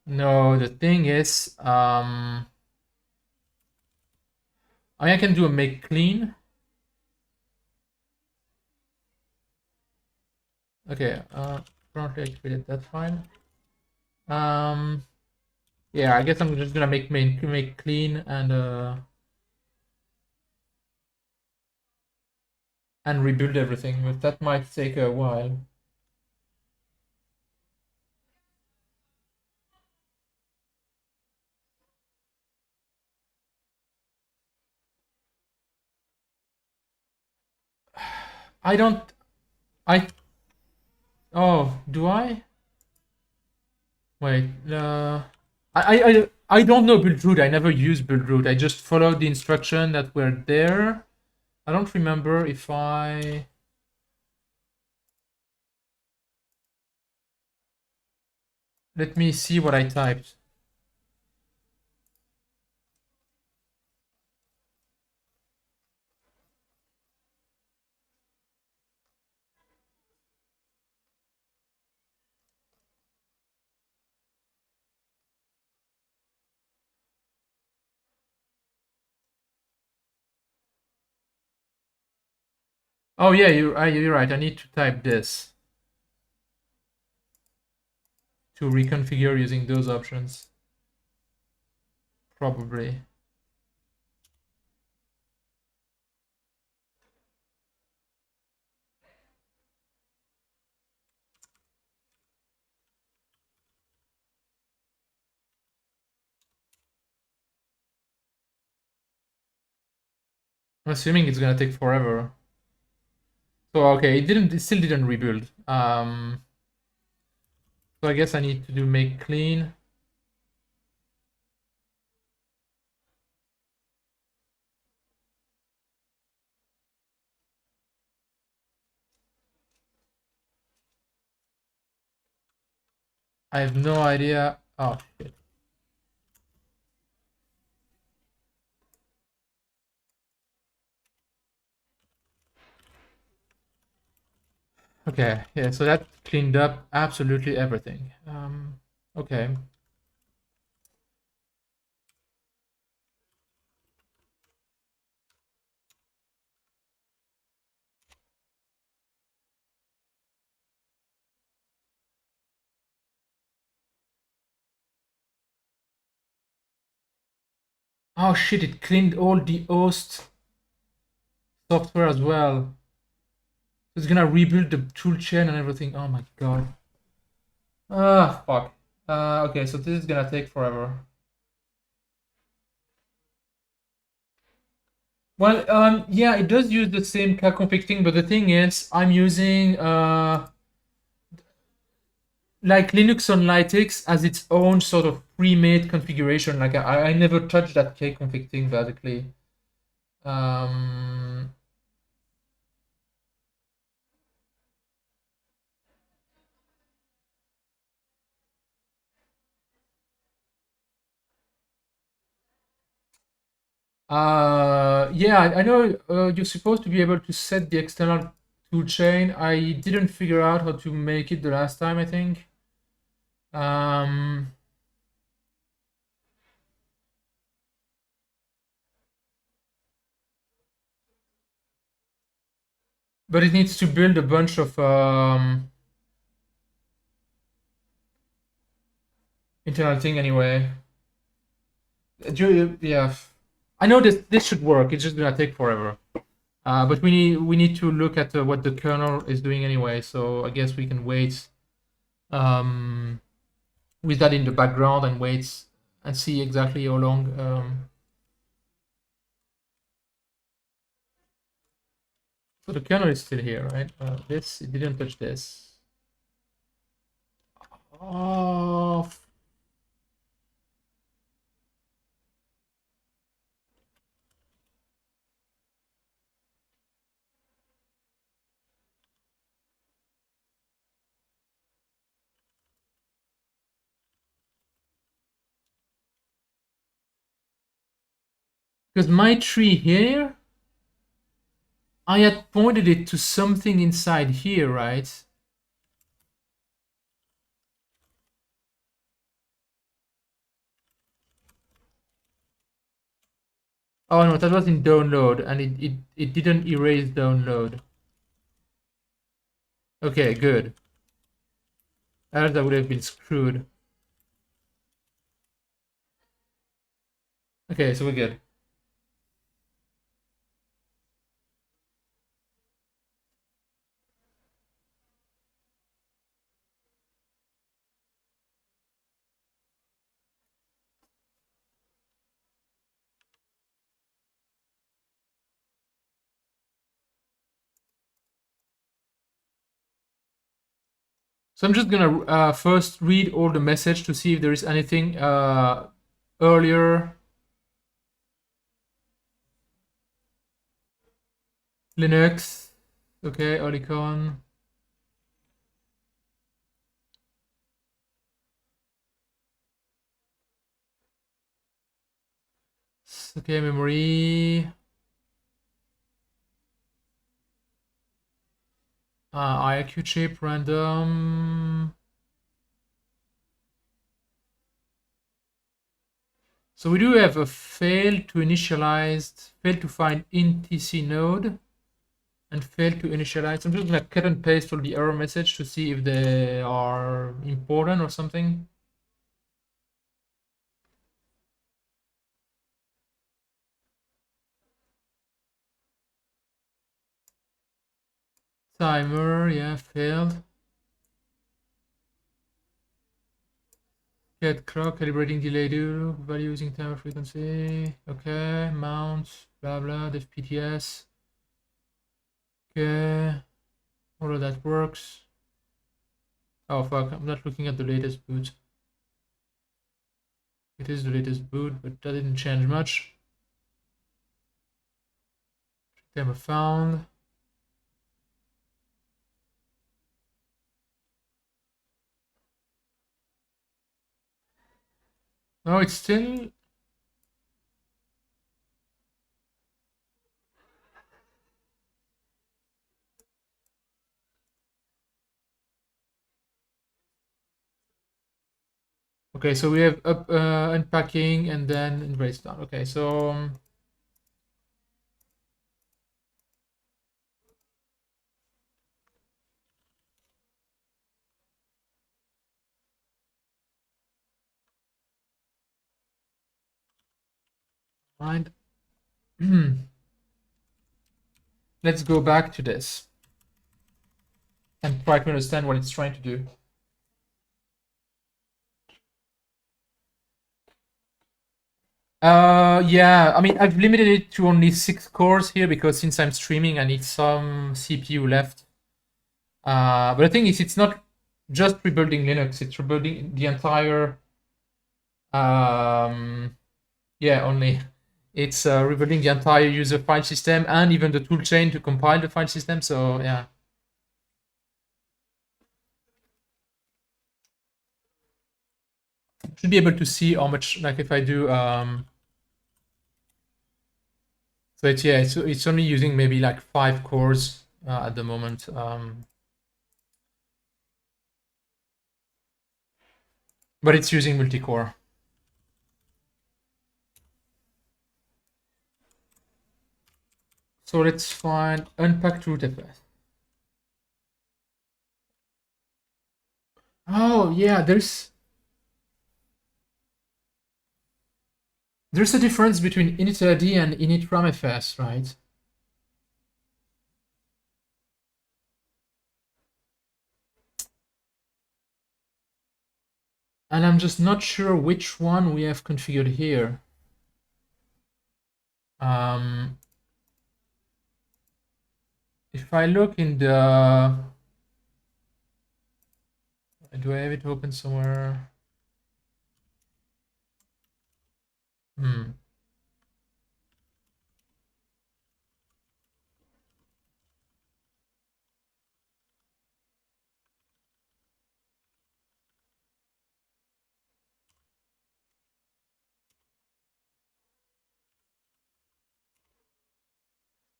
No, the thing is, I can do a make clean. Okay, currently I created that file. Yeah, I guess I'm just gonna make clean and rebuild everything, but that might take a while. I don't. I. Oh, do I? Wait. I don't know build root. I never use build root. I just followed the instruction that were there. I don't remember if I. Let me see what I typed. Oh yeah, you're right. I need to type this to reconfigure using those options. Probably. I'm assuming it's gonna take forever. So okay, it still didn't rebuild. So I guess I need to do make clean. I have no idea. Oh shit. Okay, yeah, so that cleaned up absolutely everything. Okay. Oh shit, it cleaned all the host software as well. So it's gonna rebuild the toolchain and everything. Oh my god. Ah, fuck. Okay, so this is gonna take forever. Well, yeah, it does use the same cat config thing, but the thing is, I'm using like Linux on Lytx has its own sort of pre-made configuration. Like I never touched that kconfig thing basically. Um, yeah, I know you're supposed to be able to set the external toolchain. I didn't figure out how to make it the last time, I think. Um, but it needs to build a bunch of internal thing anyway. Yeah, I know this should work. It's just gonna take forever. But we need to look at what the kernel is doing anyway. So I guess we can wait with that in the background and wait and see exactly how long. So the kernel is still here, right? This, it didn't touch this. Oh, because my tree here, I had pointed it to something inside here, right? Oh no, that was in download, and it didn't erase download. Okay, good. Else I would have been screwed. Okay, so we're good. So I'm just gonna first read all the message to see if there is anything earlier. Linux, okay, Olicon. Okay, memory. IRQ chip, random. So we do have a fail to initialize, fail to find INTC node, and fail to initialize. I'm just gonna cut and paste all the error message to see if they are important or something. Timer, yeah, failed. Get clock, calibrating delay do, value using timer frequency. Okay, mount, blah blah, def PTS. Okay, all of that works. Oh fuck, I'm not looking at the latest boot. It is the latest boot, but that didn't change much. Timer found. No, it's still. Okay, so we have up unpacking and then erase down. Okay, so mind. Let's go back to this and try to understand what it's trying to do. Yeah, I mean, I've limited it to only 6 cores here because since I'm streaming, I need some CPU left. But the thing is, it's not just rebuilding Linux; it's rebuilding the entire. Yeah, only it's rebuilding the entire user file system and even the toolchain to compile the file system. So yeah. Should be able to see how much, like if I do so it's, yeah, it's only using maybe like 5 cores at the moment, but it's using multi-core. So let's find unpacked rootfs. Oh yeah, there's There's a difference between initRD and initramfs, right? And I'm just not sure which one we have configured here. If I look in the... Do I have it open somewhere?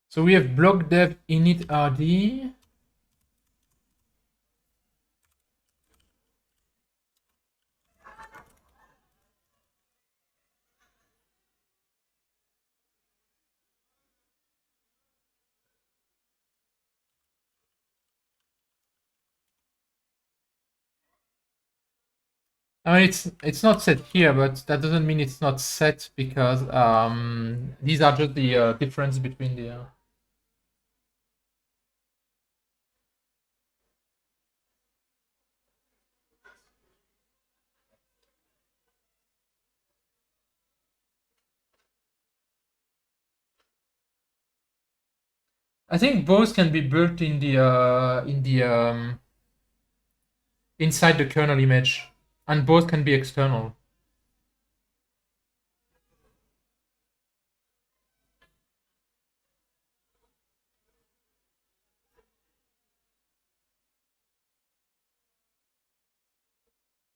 So we have block dev initRD. I mean, it's not set here, but that doesn't mean it's not set because these are just the difference between the. I think both can be built in the inside the kernel image, and both can be external.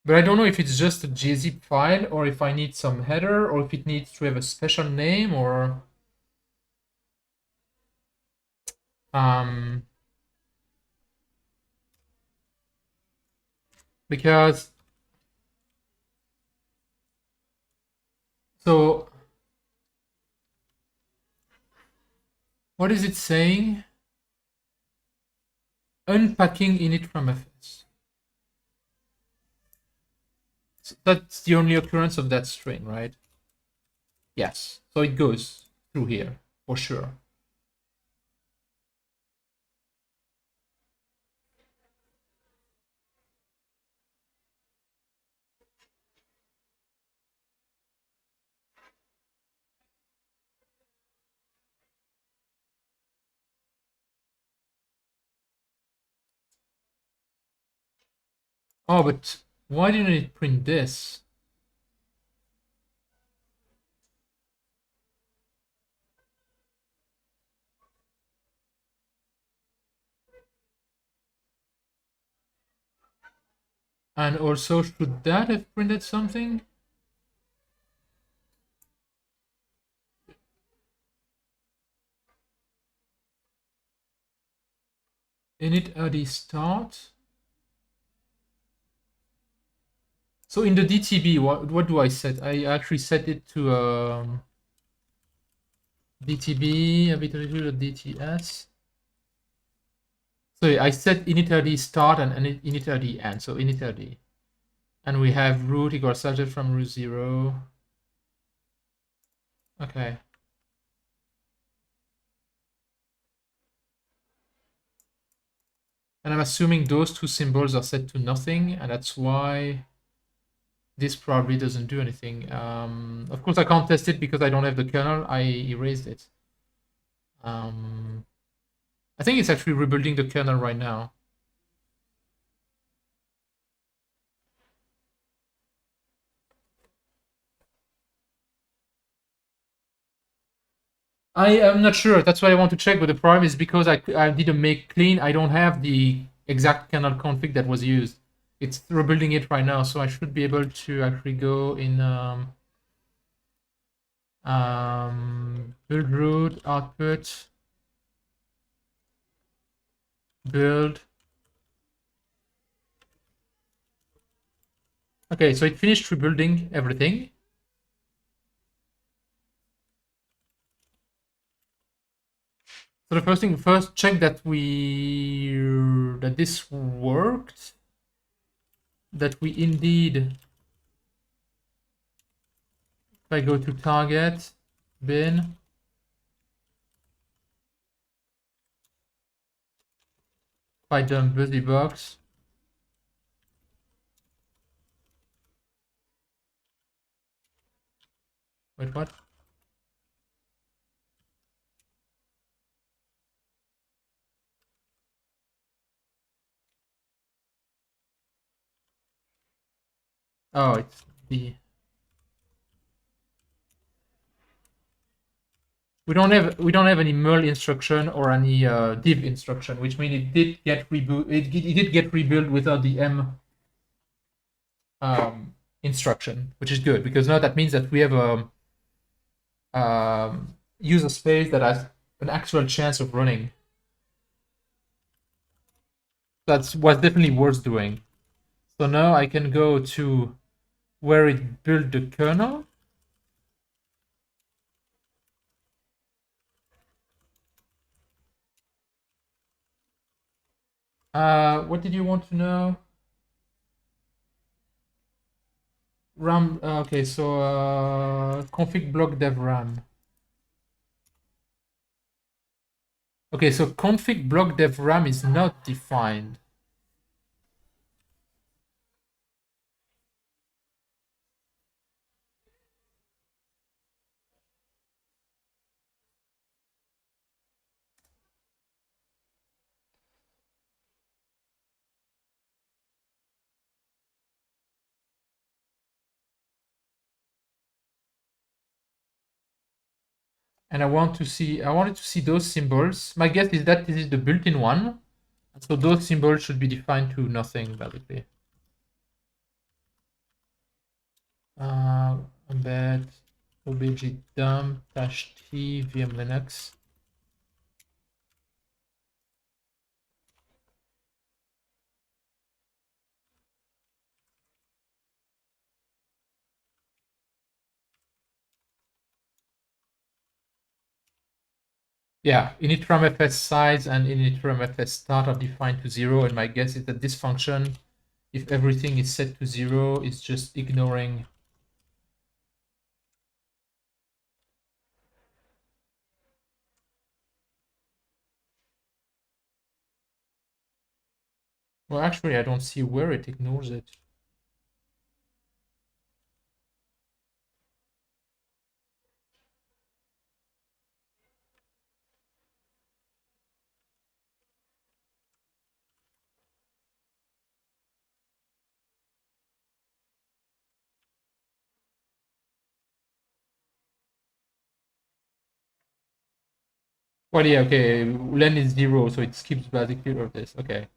But I don't know if it's just a gzip file or if I need some header or if it needs to have a special name or because so what is it saying? Unpacking init from fs. So that's the only occurrence of that string, right? Yes. So it goes through here for sure. Oh, but why didn't it print this? And also, should that have printed something? Init start. So in the DTB, what do I set? I actually set it to DTB, a bit of DTS. So I set init start and init end. So init and we have root equals subject from root 0. Okay. And I'm assuming those two symbols are set to nothing, and that's why this probably doesn't do anything. Of course, I can't test it because I don't have the kernel. I erased it. I think it's actually rebuilding the kernel right now. I am not sure. That's why I want to check. But the problem is because I did a make clean. I don't have the exact kernel config that was used. It's rebuilding it right now, so I should be able to actually go in build root output build. Okay, so it finished rebuilding everything. So the first thing, first check that this worked, that we indeed If I go to target, bin, if I dump BusyBox, wait, what? Oh, it's the. We don't have any mul instruction or any div instruction, which means it did get reboot. It did get rebuilt without the m instruction, which is good because now that means that we have a user space that has an actual chance of running. That's what's definitely worth doing. So now I can go to where it built the kernel. What did you want to know? RAM. Okay, so config block dev RAM. Okay, so config block dev RAM is not defined. And I wanted to see those symbols. My guess is that this is the built-in one. So those symbols should be defined to nothing, basically. Embed obj dump -t vm linux. Yeah, initramfs size and initramfs start are defined to 0, and my guess is that this function, if everything is set to 0, is just ignoring. Well, actually, I don't see where it ignores it. Well, yeah, okay, len is 0, so it skips basically all of this. Okay.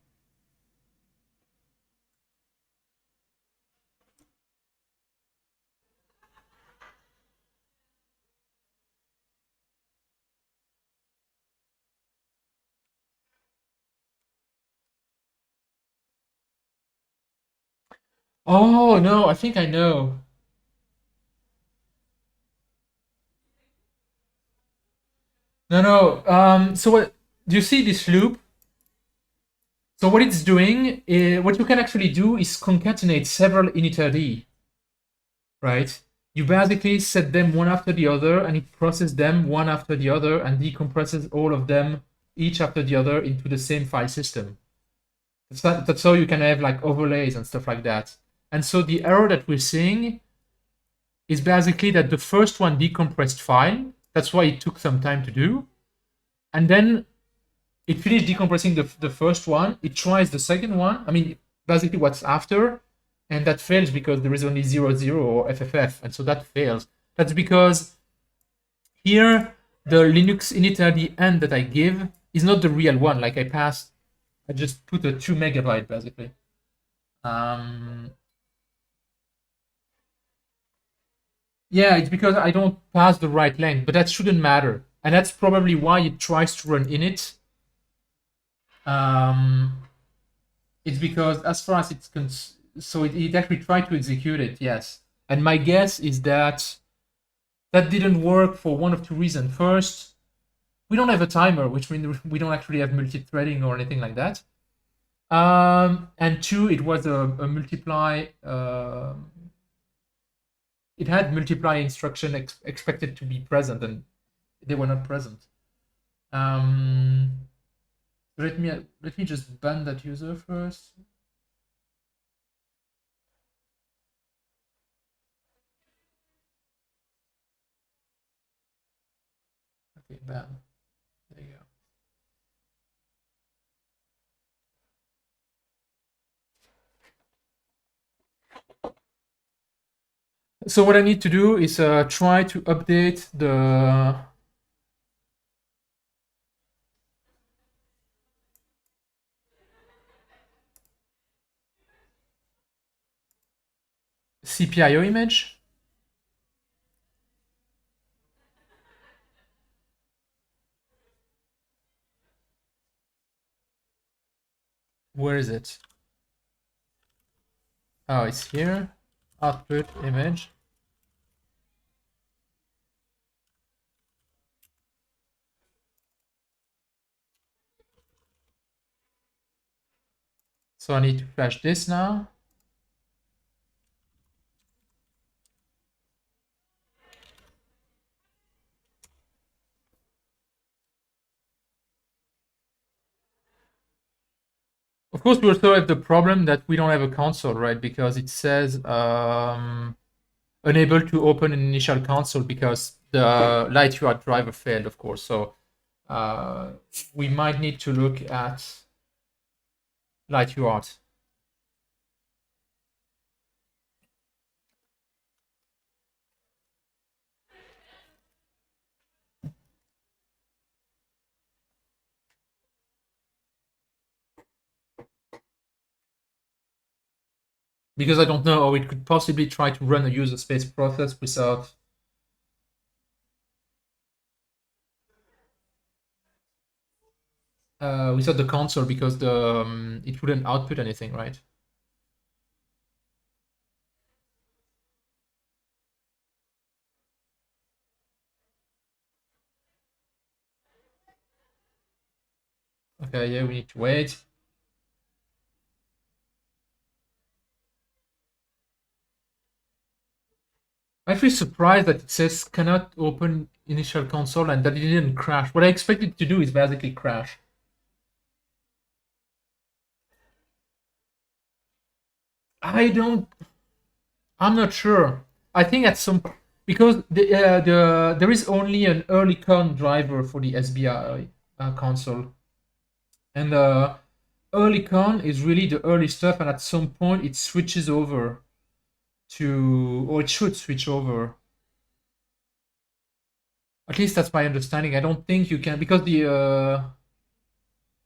Oh, no, I think I know. No. So what do you see this loop? So what it's doing, what you can actually do is concatenate several initd, right? You basically set them one after the other, and it processes them one after the other and decompresses all of them each after the other into the same file system. That's how you can have like overlays and stuff like that. And so the error that we're seeing is basically that the first one decompressed fine. That's why it took some time to do. And then it finished decompressing the first one. It tries the second one. I mean, basically what's after, and that fails because there is only 00 or FFF, and so that fails. That's because here the Linux initd end that I give is not the real one. Like I just put a 2 megabyte basically. Yeah, it's because I don't pass the right length, but that shouldn't matter. And that's probably why it tries to run init. It's because as far as it's so it actually tried to execute it, yes. And my guess is that that didn't work for one of two reasons. First, we don't have a timer, which means we don't actually have multi-threading or anything like that. And two, it was a multiply. it had multiply instruction expected to be present, and they were not present. Let me just ban that user first. Okay, ban. There you go. So what I need to do is try to update the CPIO image. Where is it? Oh, it's here. Output image. So I need to flash this now. Of course, we also have the problem that we don't have a console, right? Because it says unable to open an initial console because the LightUR driver failed, of course. So we might need to look at LightUR. Because I don't know, or we could possibly try to run a user space process without the console, because the it wouldn't output anything, right? Okay, yeah, we need to wait. I'm actually surprised that it says cannot open initial console and that it didn't crash. What I expected to do is basically crash. I'm not sure. I think at some, because there is only an early con driver for the SBI console, and early con is really the early stuff, and at some point it switches over to, or it should switch over. At least that's my understanding. I don't think you can, because I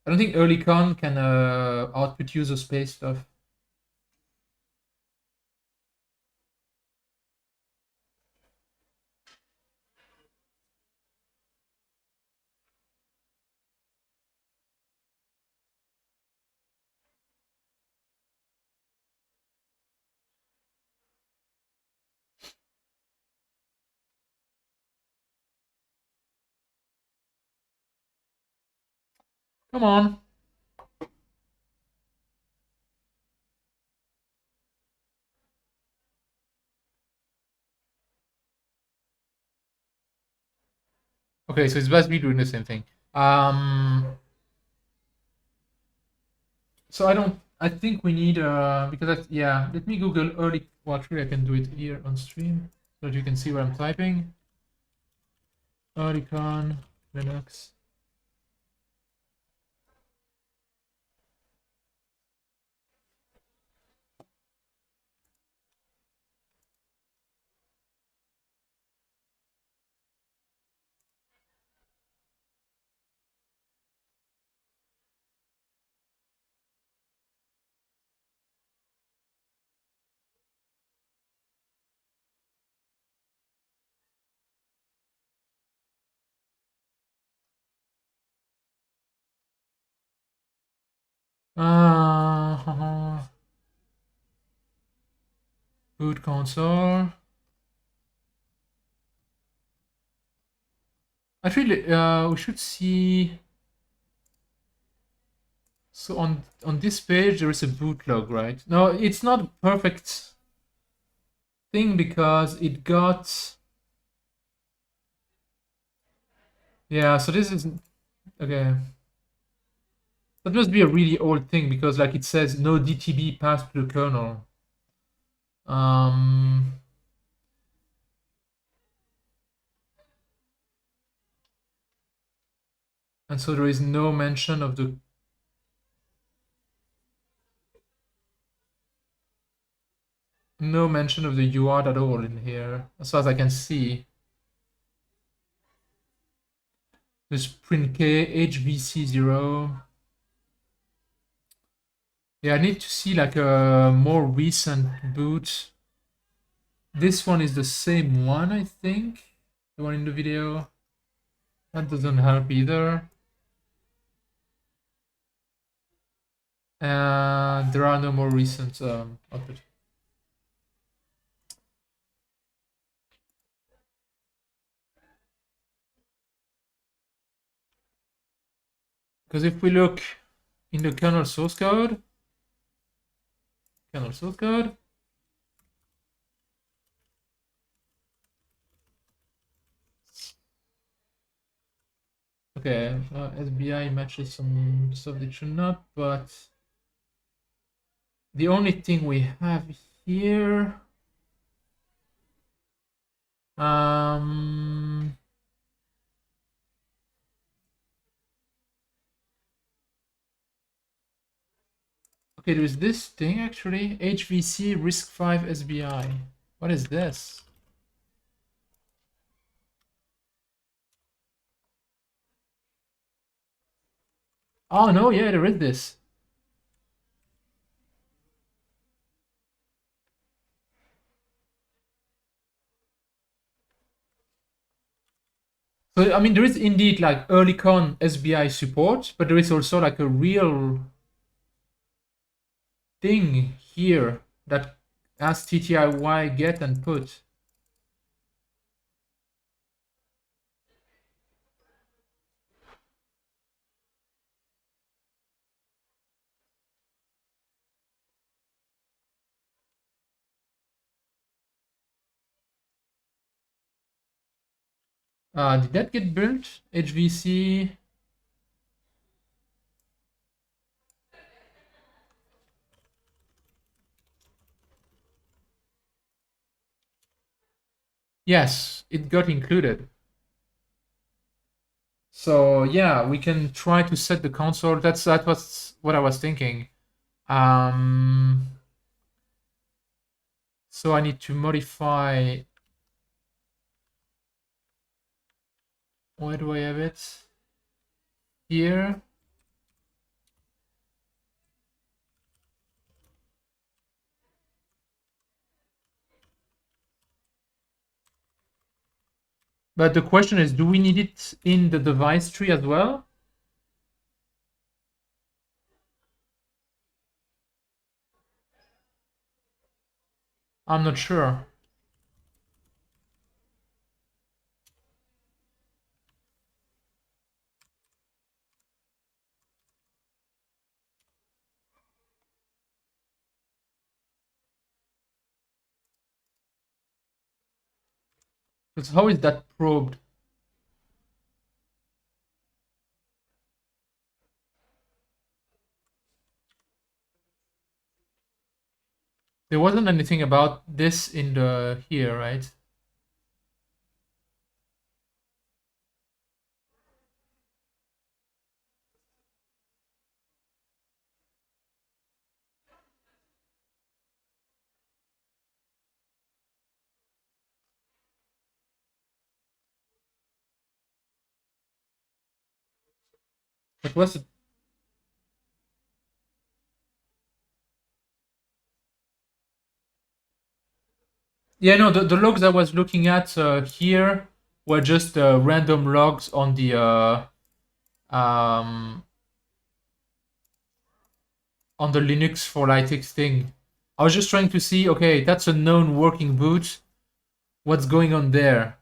don't think early con can output user space stuff. Come on. Okay, so it's basically doing the same thing. So I think we need because yeah. Let me Google early. Well, actually, I can do it here on stream so that you can see what I'm typing. Earlycon Linux. Boot console. Actually, we should see. So on this page there is a boot log, right? No, it's not perfect. thing because it got... Yeah, so this is... Okay. That must be a really old thing because like it says no DTB passed to the kernel. And so there is no mention of the UART at all in here, as far as I can see. There's print K, HVC0. Yeah, I need to see like a more recent boot. This one is the same one, I think. The one in the video. That doesn't help either. There are no more recent output. Because if we look in the kernel source code, okay, SBI matches some stuff that should not, but the only thing we have here, okay, there's this thing actually, HVC RISC-V SBI. What is this? Oh no, yeah, there is this. So I mean, there is indeed like early con SBI support, but there is also like a real thing here that has TTIY get and put. Did that get built? HVC. Yes, it got included. So yeah, we can try to set the console. That was what I was thinking. So I need to modify. Where do I have it? Here. But the question is, do we need it in the device tree as well? I'm not sure. Because how is that probed? There wasn't anything about this in the here, right? But was it? Yeah, no, the logs I was looking at here were just random logs on the Linux for Lytix thing. I was just trying to see, okay, that's a known working boot. What's going on there?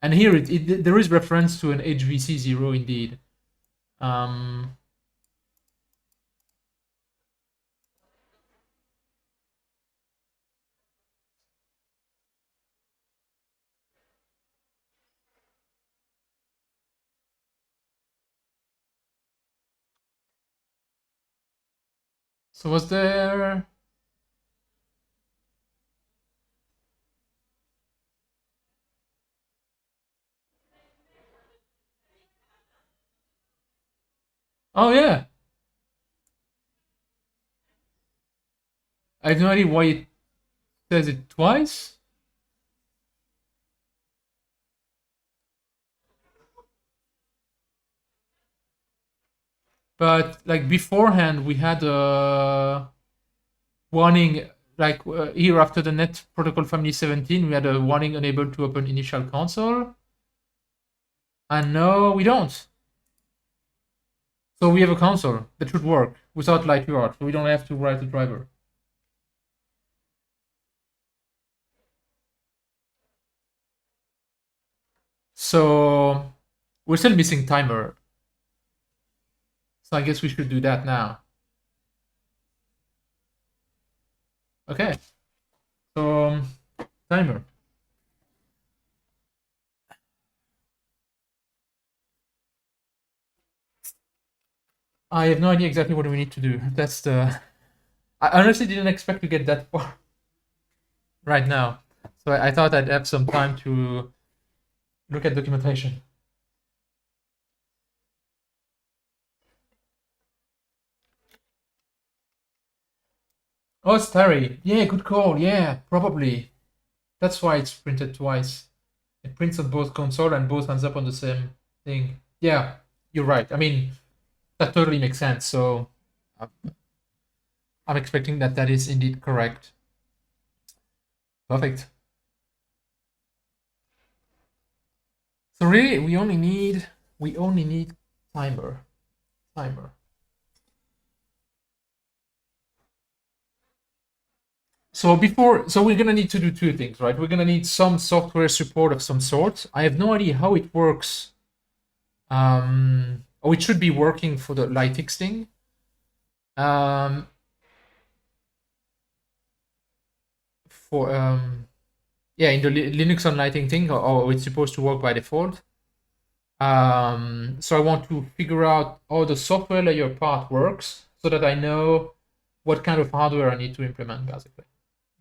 And here there is reference to an HVC0 indeed. So was there... Oh yeah, I have no idea why it says it twice. But like beforehand, we had a warning, like here after the Net Protocol Family 17, we had a warning unable to open initial console. And no, we don't. So we have a console that should work without light UART. So we don't have to write a driver. So we're still missing timer. So I guess we should do that now. Okay. So timer. I have no idea exactly what we need to do. That's the... I honestly didn't expect to get that far right now. So I thought I'd have some time to look at documentation. Oh, Starry. Yeah, good call. Yeah, probably. That's why it's printed twice. It prints on both console and both ends up on the same thing. Yeah, you're right. I mean, that totally makes sense. So uh, I'm expecting that that is indeed correct. Perfect. So really, we only need timer. Timer. So we're gonna need to do two things, right? We're gonna need some software support of some sort. I have no idea how it works. Oh, it should be working for the light fixing. For yeah, in the Linux on lighting thing, or it's supposed to work by default. So I want to figure out how the software layer part works so that I know what kind of hardware I need to implement, basically.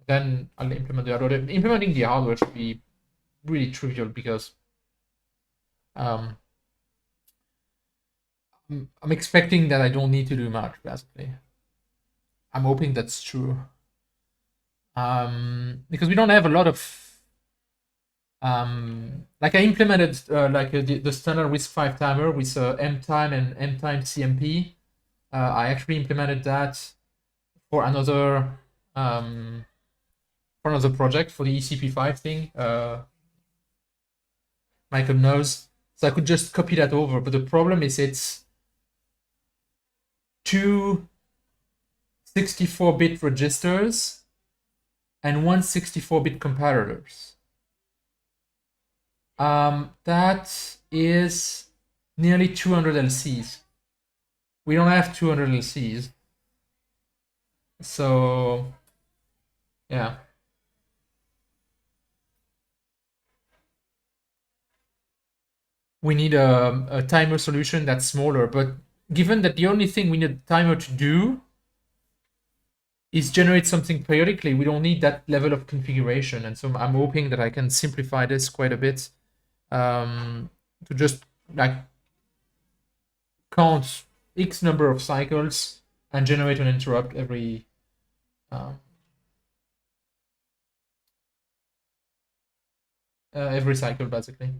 Then I'll implement the hardware. Implementing the hardware should be really trivial because um, I'm expecting that I don't need to do much, basically. I'm hoping that's true. Because we don't have a lot of like I implemented the standard RISC-V timer with M time and M time CMP. I actually implemented that for another project for the ECP5 thing. Michael knows, so I could just copy that over. But the problem is it's two 64-bit registers and one 64-bit comparators. That is nearly 200 LCs. We don't have 200 LCs. So, yeah. We need a timer solution that's smaller. But given that the only thing we need a timer to do is generate something periodically, we don't need that level of configuration. And so I'm hoping that I can simplify this quite a bit to just like count X number of cycles and generate an interrupt every cycle, basically.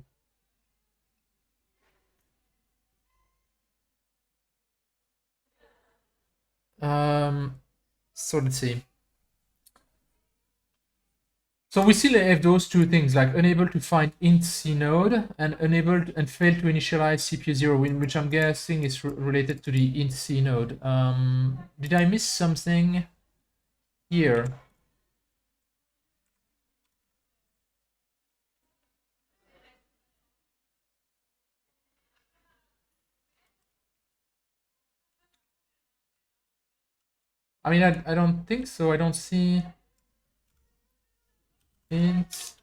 So let's see. So we still have those two things, like unable to find int C node and unable and fail to initialize CPU 0, which I'm guessing is related to the int C node. Did I miss something here? I mean, I don't think so. I don't see int.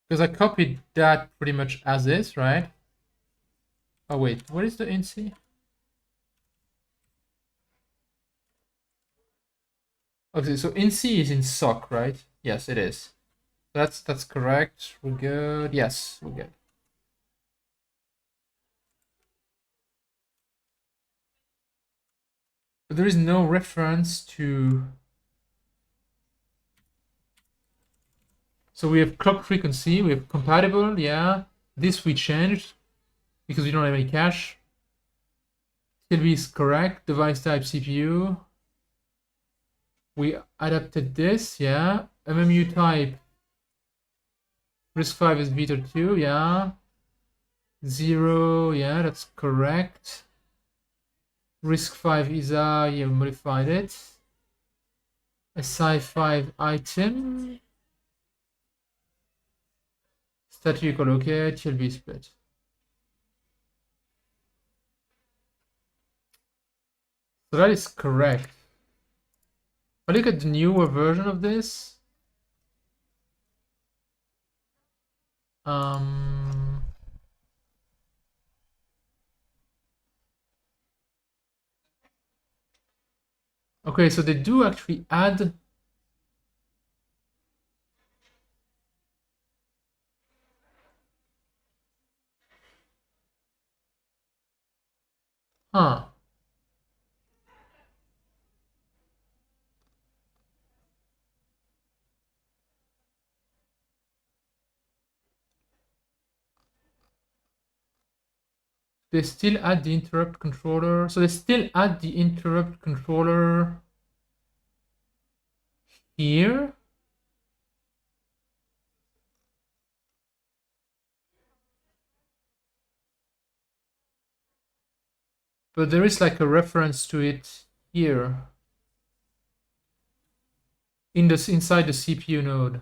Because I copied that pretty much as is, right? Oh wait, what is the INC? Okay, so INC is in SOC, right? Yes, it is. That's correct. We're good. Yes, we're good. But there is no reference to. So we have clock frequency. We have compatible. Yeah, this we changed because we don't have any cache. TLB is correct. Device type CPU. We adapted this. Yeah. MMU type. RISC-V is beta 2. Yeah. 0. Yeah, that's correct. RISC-V is yeah, we modified it. SI5 item. Statue equal okay, TLB split. So that is correct. If I look at the newer version of this, okay, so they do actually add. Huh. They still add the interrupt controller. So they still add the interrupt controller here. But there is like a reference to it here. Inside the CPU node.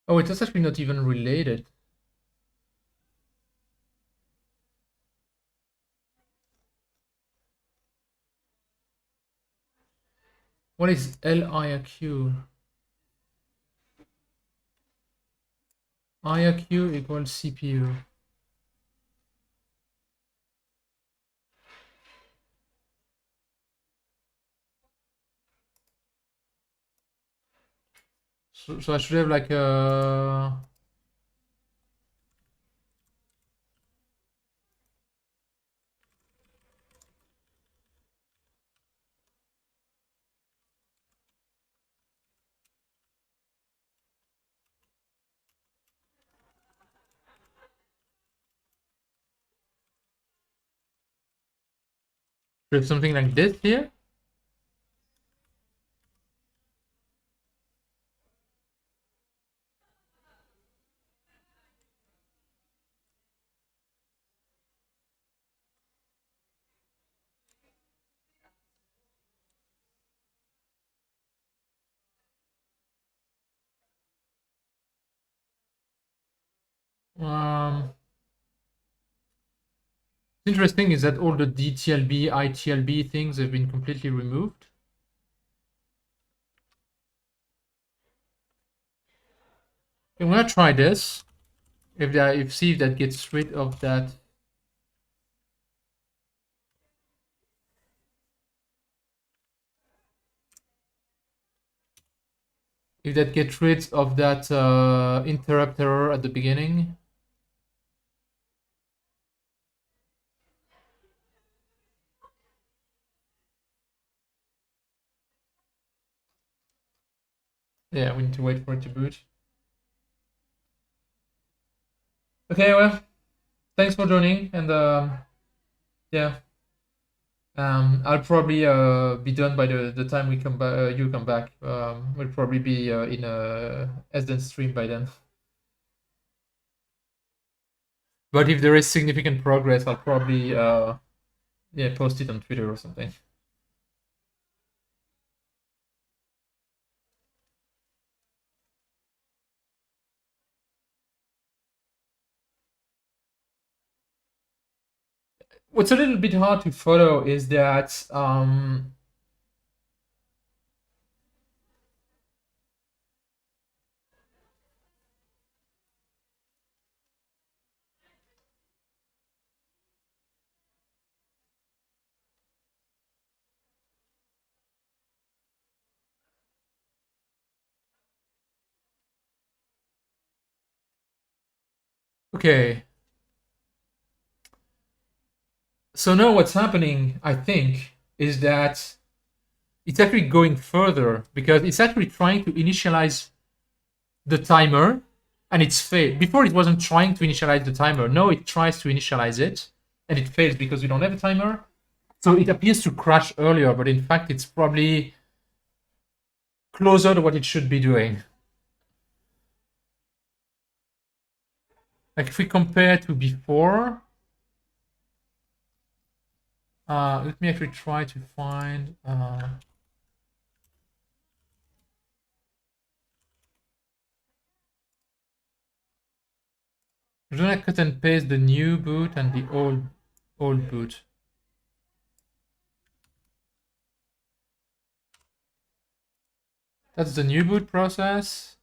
Oh, it's actually not even related. What is LIRQ? IRQ equals CPU. So I should have like a. There's something like this here. Interesting is that all the DTLB, ITLB things have been completely removed. I'm gonna try this. See if that gets rid of that. If that gets rid of that interrupt error at the beginning. Yeah, we need to wait for it to boot. Okay, well, thanks for joining, and yeah. I'll probably be done by the time we come back. You come back. We'll probably be in a Esden stream by then. But if there is significant progress, I'll probably yeah, post it on Twitter or something. What's a little bit hard to follow is that okay. So now what's happening, I think, is that it's actually going further because it's actually trying to initialize the timer and it's failed. Before it wasn't trying to initialize the timer. Now it tries to initialize it and it fails because we don't have a timer. So it appears to crash earlier, but in fact it's probably closer to what it should be doing. Like if we compare to before, let me actually try to find I'm gonna cut and paste the new boot and the old boot. That's the new boot process.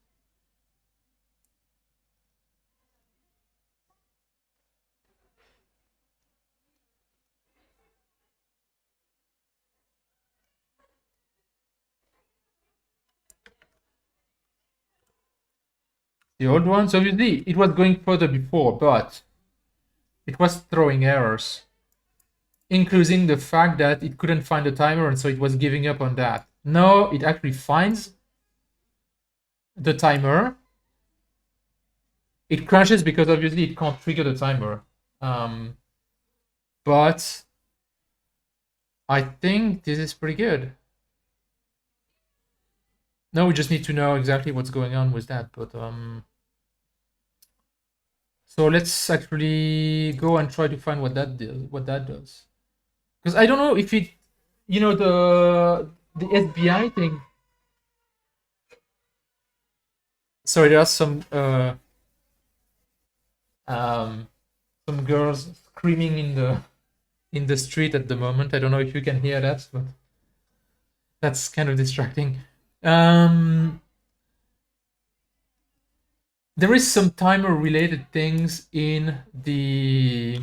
The old one, so obviously it was going further before, but it was throwing errors, including the fact that it couldn't find a timer, and so it was giving up on that. Now it actually finds the timer. It crashes because obviously it can't trigger the timer. But I think this is pretty good. Now we just need to know exactly what's going on with that. But so let's actually go and try to find what that does. Because I don't know if it, you know, the SBI thing. Sorry, there are some girls screaming in the street at the moment. I don't know if you can hear that, but that's kind of distracting. There is some timer related things in the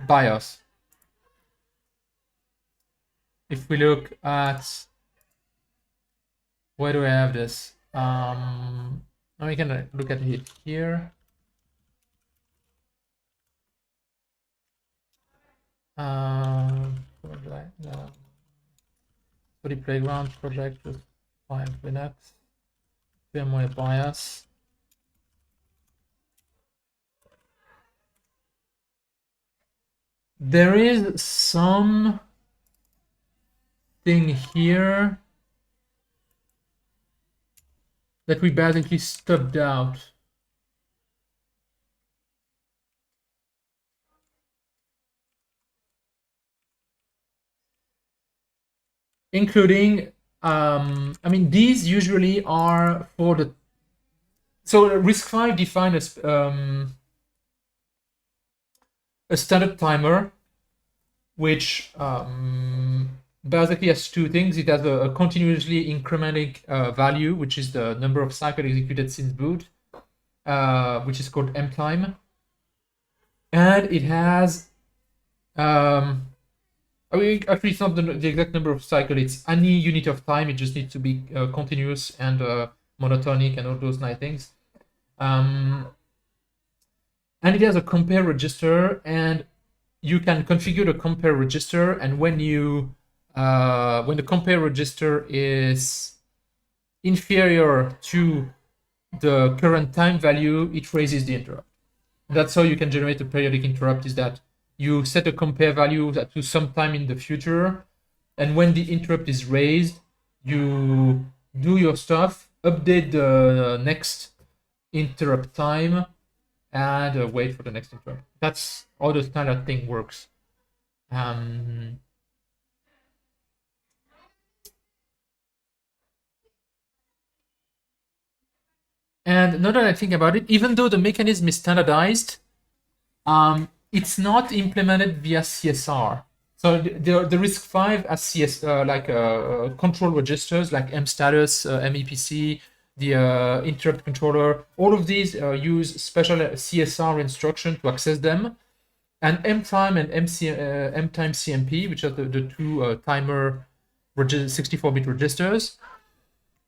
BIOS. If we look at, where do I have this? Now we can look at it here. For the playground project, just find Linux, firmware BIOS. There is some thing here that we basically stubbed out. Including, I mean, these usually are for the, so RISC-V define a standard timer, which basically has two things. It has a continuously incrementing value, which is the number of cycles executed since boot, which is called mtime. And it has, I mean, actually, it's not the exact number of cycles. It's any unit of time. It just needs to be continuous and monotonic and all those nice things. And it has a compare register, and you can configure the compare register. And when you when the compare register is inferior to the current time value, it raises the interrupt. That's how you can generate a periodic interrupt. Is that you set a compare value to some time in the future, and when the interrupt is raised, you do your stuff, update the next interrupt time, and wait for the next interrupt. That's how the standard thing works. Um, and now that I think about it, even though the mechanism is standardized, it's not implemented via CSR. So the RISC-V has control registers like mStatus, MEPC, the interrupt controller. All of these use special CSR instruction to access them. And MTime and MTime CMP, which are the two timer 64-bit registers.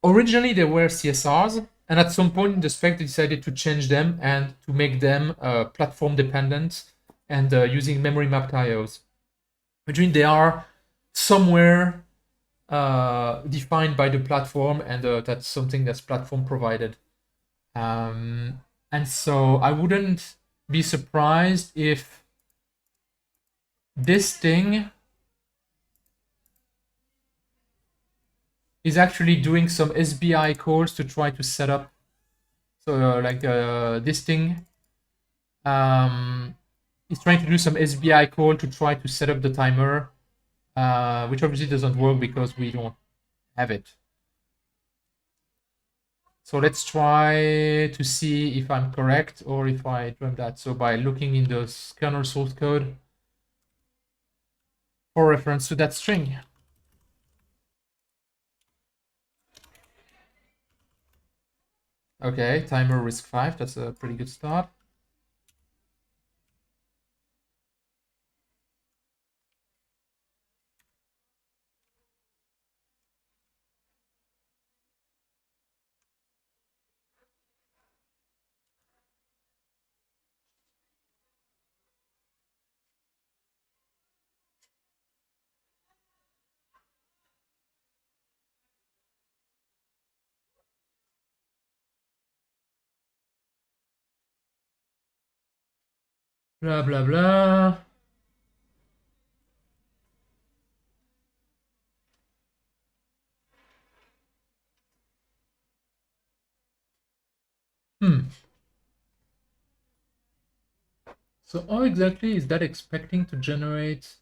Originally, they were CSRs, and at some point in the spec, they decided to change them and to make them platform dependent and using memory mapped IOs, which means they are somewhere defined by the platform, and that's something that's platform provided. And so I wouldn't be surprised if this thing is actually doing some SBI calls to try to set up. So this thing is trying to do some SBI call to try to set up the timer, which obviously doesn't work because we don't have it. So let's try to see if I'm correct or if I dreamt that. So by looking in the kernel source code for reference to that string. Okay, timer RISC-V, that's a pretty good start. Blah, blah, blah. So how exactly is that expecting to generate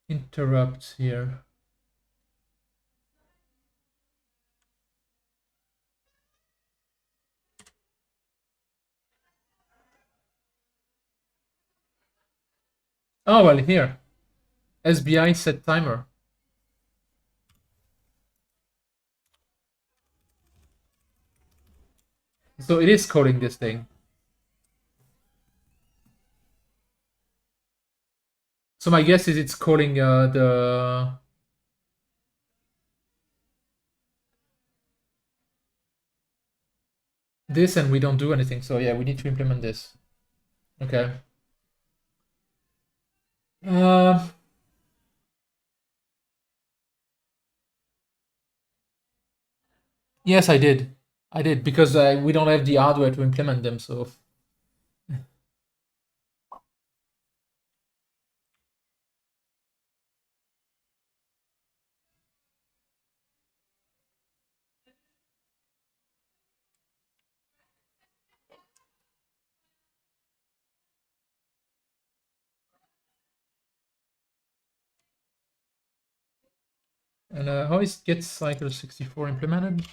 interrupts here? Oh, well, here. SBI set timer. So it is calling this thing. So my guess is it's calling this, and we don't do anything. So yeah, we need to implement this. Okay. Yes, I did. I did because we don't have the hardware to implement them. So and how is get cycle 64 implemented?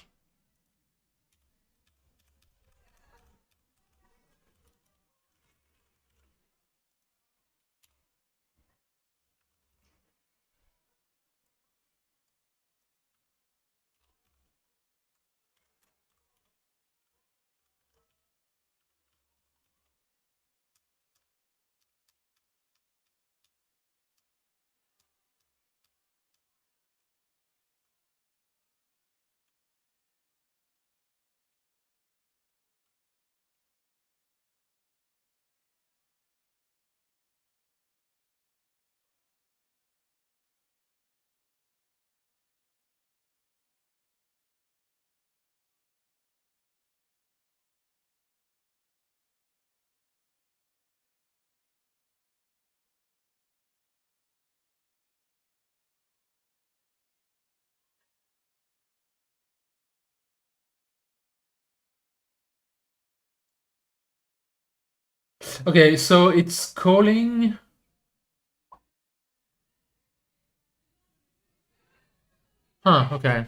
Okay, so it's calling. Huh, okay.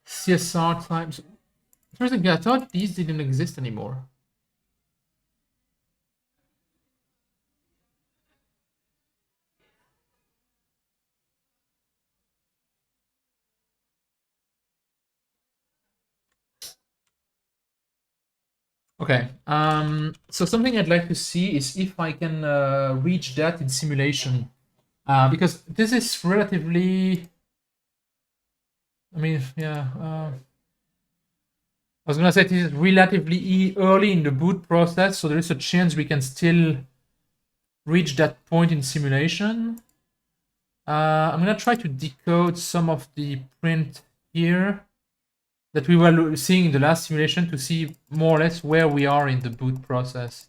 CSR times. Interesting, I thought these didn't exist anymore. Okay, so something I'd like to see is if I can reach that in simulation. Because this is relatively, I mean, yeah, I was gonna say this is relatively early in the boot process, so there is a chance we can still reach that point in simulation. I'm gonna try to decode some of the print here that we were seeing in the last simulation to see more or less where we are in the boot process.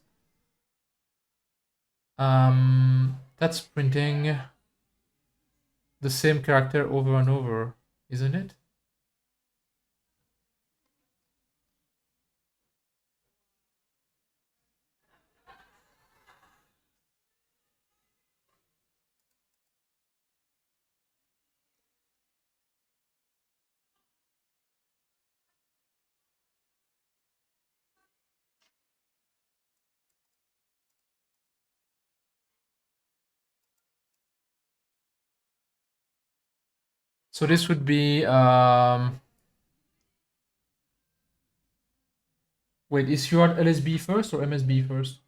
That's printing the same character over and over, isn't it? So this would be wait, is your LSB first or MSB first?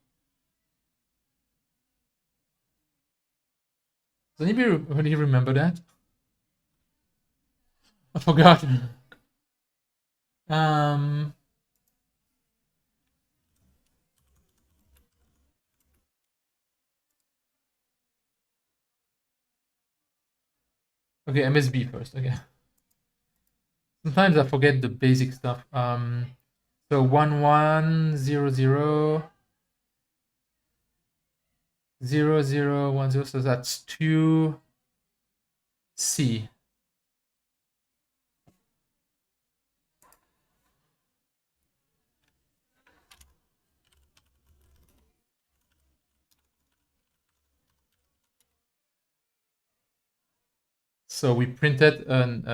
Does anybody remember that? I forgot. Um, okay, MSB first. Okay. Sometimes I forget the basic stuff. So 11000010. So that's 2C. So we printed an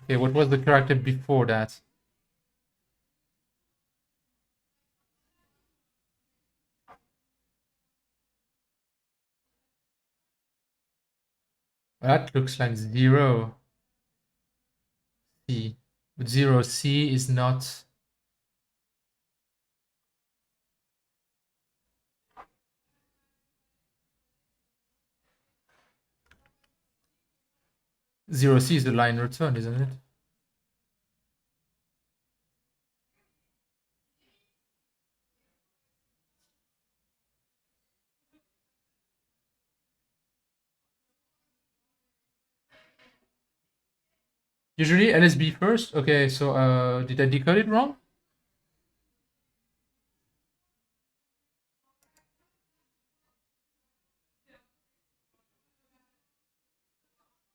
okay, what was the character before that? That looks like 0C. But 0C is not 0C is the line return, isn't it? Usually LSB first. Okay, so did I decode it wrong?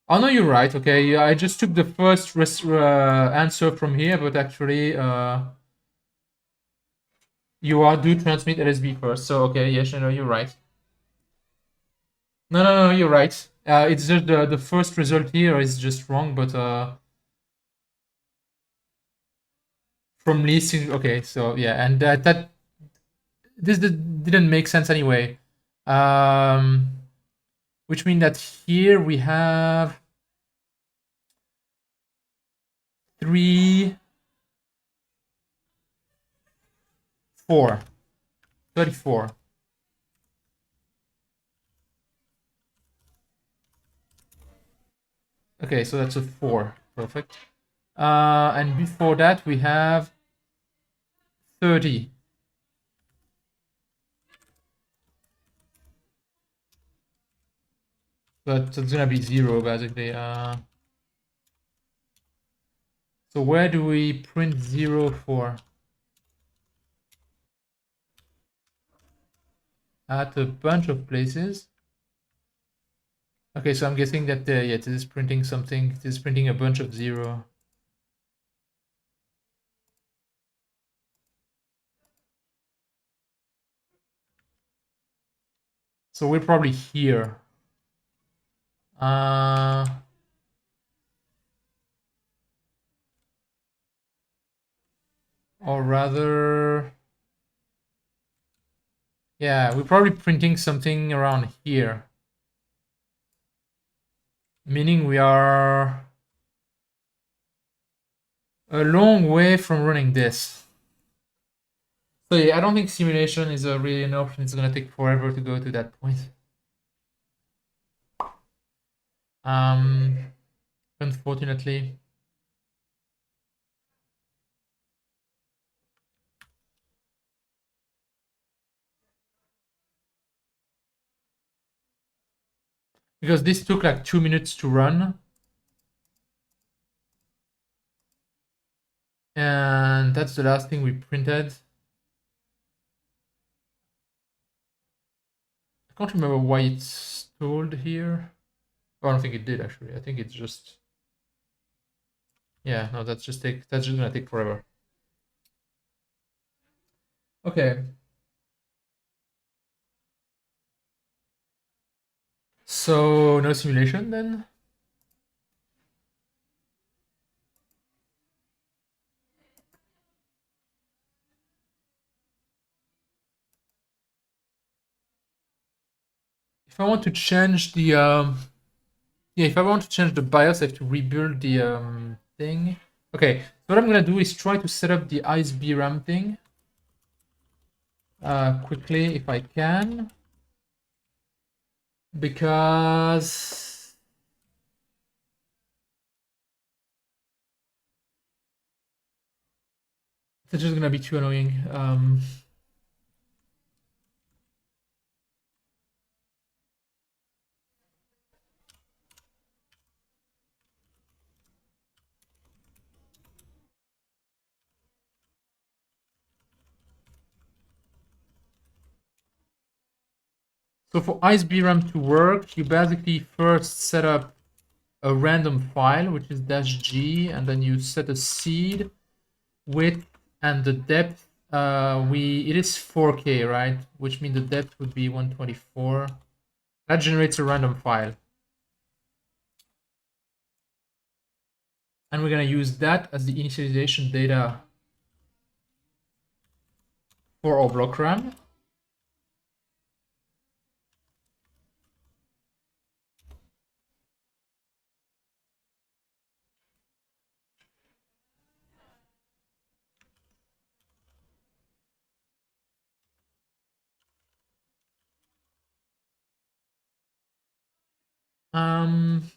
Oh no, you're right. Okay, yeah, I just took the first answer from here, but actually, you are do transmit LSB first. So okay, yes, no, you're right. No, you're right. It's just the first result here is just wrong, but from listing, okay, so yeah, and that this didn't make sense anyway. Which means that here we have 3, 4, 34. Okay, so that's a 4. Perfect. And before that, we have 30. But it's gonna be 0 basically. So where do we print 0 for? At a bunch of places. Okay, so I'm guessing that yeah, this is printing something. This is printing a bunch of 0. So we're probably here. Or rather, yeah, we're probably printing something around here. Meaning we are a long way from running this. So yeah, I don't think simulation is really an option. It's gonna take forever to go to that point. Unfortunately. Because this took like 2 minutes to run. And that's the last thing we printed. I can't remember why it's stalled here. Oh, I don't think it did actually. I think it's just, yeah, no, that's just gonna take forever. Okay. So no simulation then? If I want to change the yeah, if I want to change the BIOS, I have to rebuild the thing. Okay, so what I'm gonna do is try to set up the iCEBreaker thing quickly if I can, because it's just gonna be too annoying. So for iCEBreaker to work, you basically first set up a random file, which is -g, and then you set a seed, width, and the depth. It is 4K, right? Which means the depth would be 124. That generates a random file. And we're going to use that as the initialization data for our block RAM. Um,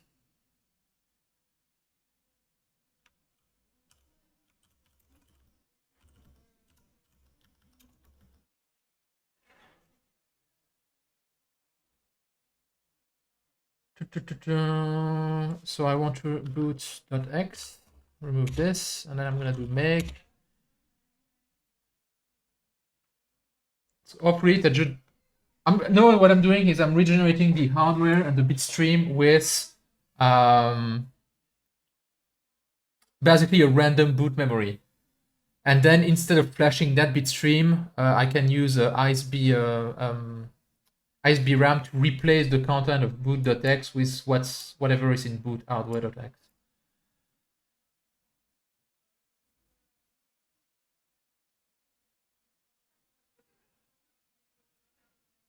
so I want to boot.x, remove this, and then I'm going to do make. So operate a no, what I'm doing is I'm regenerating the hardware and the bitstream with basically a random boot memory. And then instead of flashing that bitstream, I can use iCEBreaker to replace the content of boot.x with whatever is in boot hardware.x.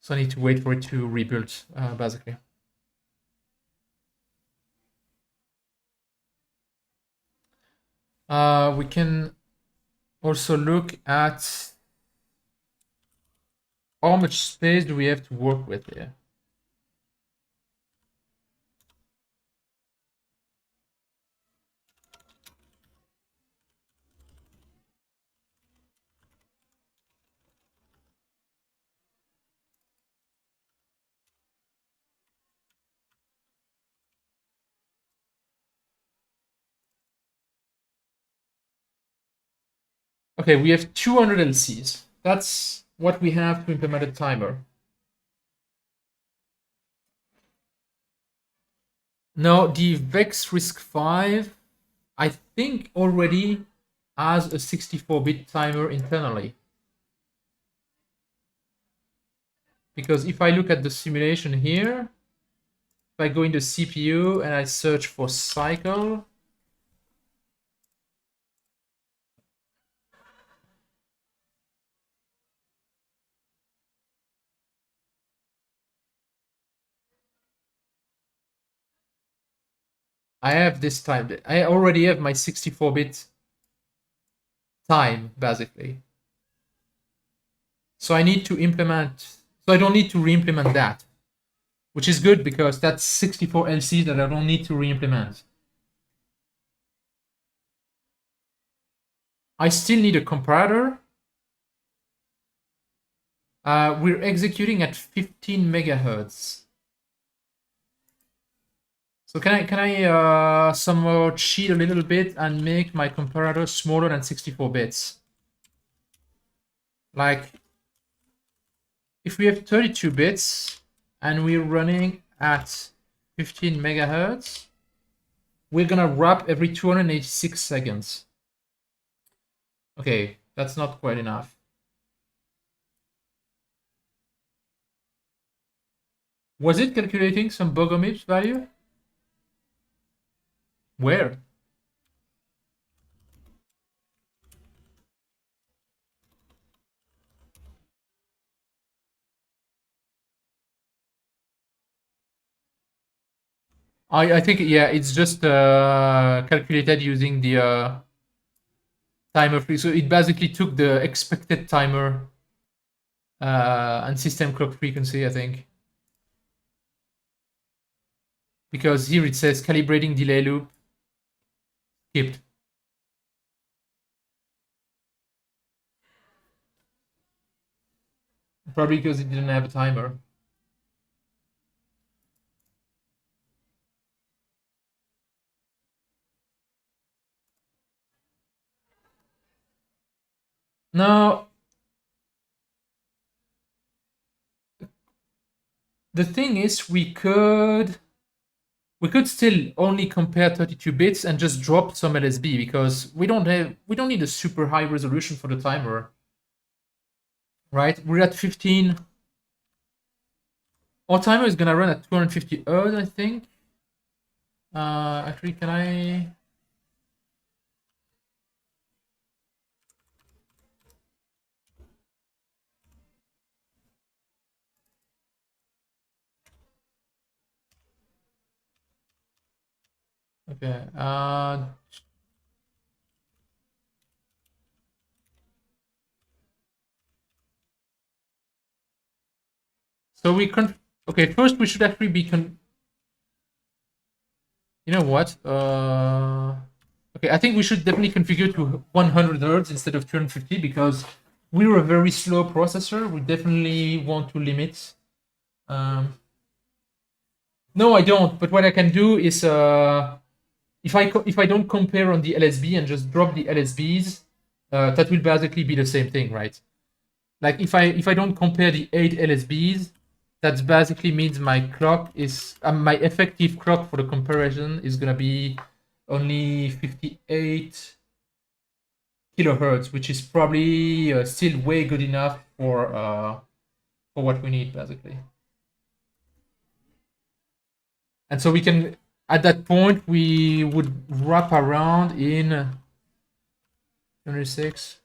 So I need to wait for it to rebuild, basically. We can also look at how much space do we have to work with here. Okay, we have 200 LCs. That's what we have to implement a timer. Now, the Vex RISC-V, I think already has a 64-bit timer internally. Because if I look at the simulation here, if I go into CPU and I search for cycle, I have this time. I already have my 64-bit time, basically. So I need to implement, so I don't need to re-implement that, which is good because that's 64 LCs that I don't need to re-implement. I still need a comparator. We're executing at 15 megahertz. So can I somehow cheat a little bit and make my comparator smaller than 64 bits? Like, if we have 32 bits and we're running at 15 megahertz, we're gonna wrap every 286 seconds. Okay, that's not quite enough. Was it calculating some Bogomil's value? Where? I think, yeah, it's just calculated using the timer free. So it basically took the expected timer and system clock frequency, I think. Because here it says calibrating delay loop skipped. Probably because it didn't have a timer. Now, the thing is, we could still only compare 32 bits and just drop some LSB because we don't need a super high resolution for the timer, right? We're at 15. Our timer is gonna run at 250 Hz, I think. Actually, can I? Okay. So we can. Okay, first we should actually be You know what? Okay, I think we should definitely configure to 100 Hz instead of 250 because we're a very slow processor. We definitely want to limit. No, I don't. But what I can do is, if I don't compare on the LSB and just drop the LSBs, that will basically be the same thing, right? Like if I don't compare the 8 LSBs, that basically means my clock is my effective clock for the comparison is gonna be only 58 kilohertz, which is probably still way good enough for what we need basically. And so we can, at that point, we would wrap around in 26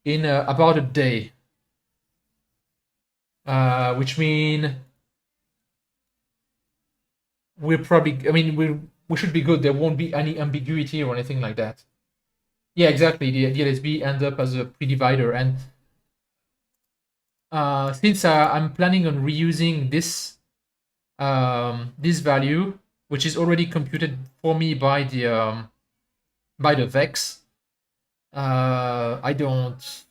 in about a day, which mean we're probably. I mean, we should be good. There won't be any ambiguity or anything like that. Yeah, exactly. The LSB ends up as a pre-divider, and since I'm planning on reusing this value, which is already computed for me by the Vex, I don't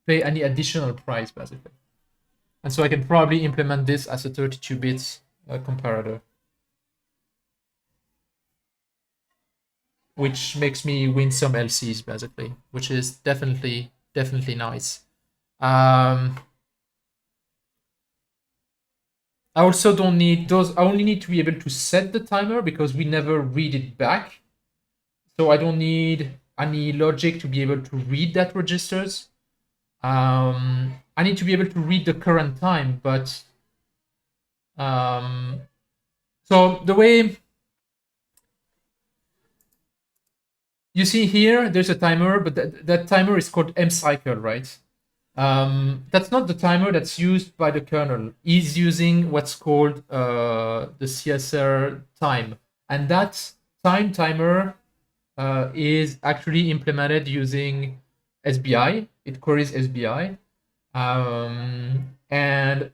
pay any additional price basically, and so I can probably implement this as a 32 bits comparator. which makes me win some LCs basically, which is definitely nice. I also don't need those. I only need to be able to set the timer because we never read it back. So I don't need any logic to be able to read that registers. I need to be able to read the current time, but so the way you see here, there's a timer, but that timer is called M cycle, right? That's not the timer that's used by the kernel. He's using what's called the CSR time, and that timer is actually implemented using SBI. It queries SBI, and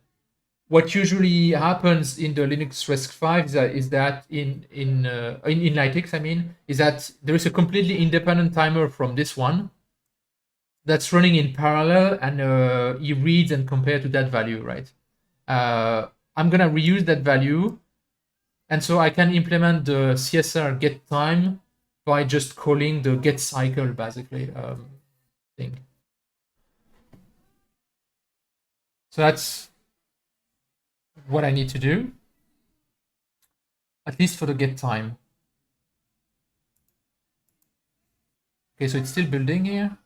what usually happens in the Linux RISC-V is that in Linux, I mean, is that there is a completely independent timer from this one that's running in parallel, and he reads and compares to that value, right? I'm gonna reuse that value, and so I can implement the CSR get time by just calling the get cycle basically thing. So that's what I need to do, at least for the get time. Okay, so it's still building here.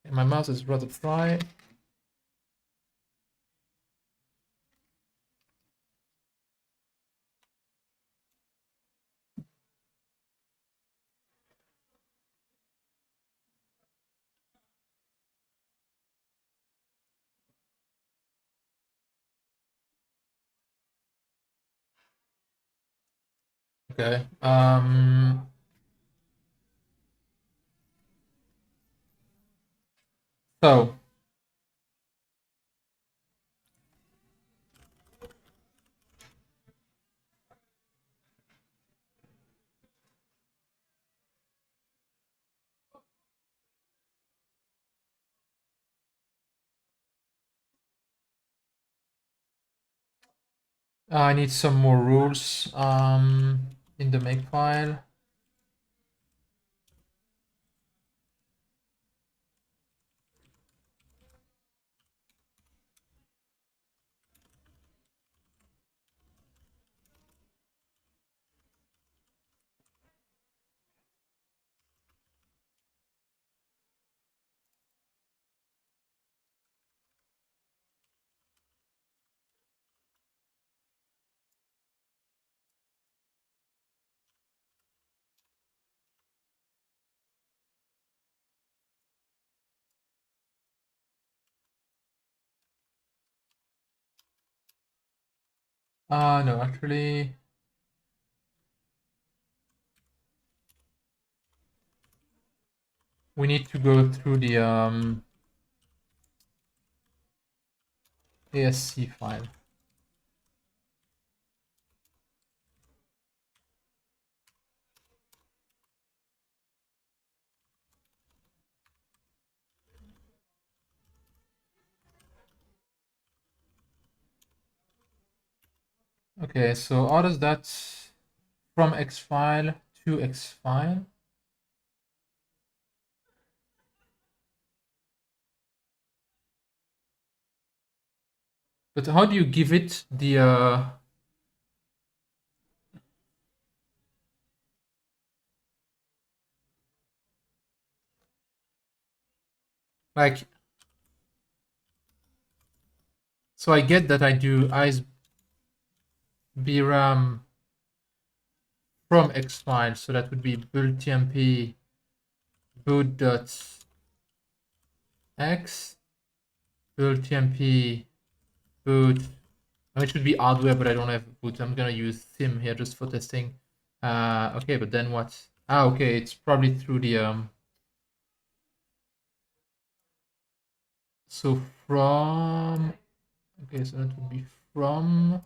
And my mouse is rather dry. Okay. So I need some more rules in the makefile. No, actually, we need to go through the ASC file. Okay, so how does that from X file to X file? But how do you give it the like? So I get that I do iCEBreaker from X file, so that would be build tmp boot.x build tmp boot. It should be hardware, but I don't have boot. I'm gonna use sim here just for testing. Okay, but then what? Okay, it's probably through the so from. Okay, so that would be from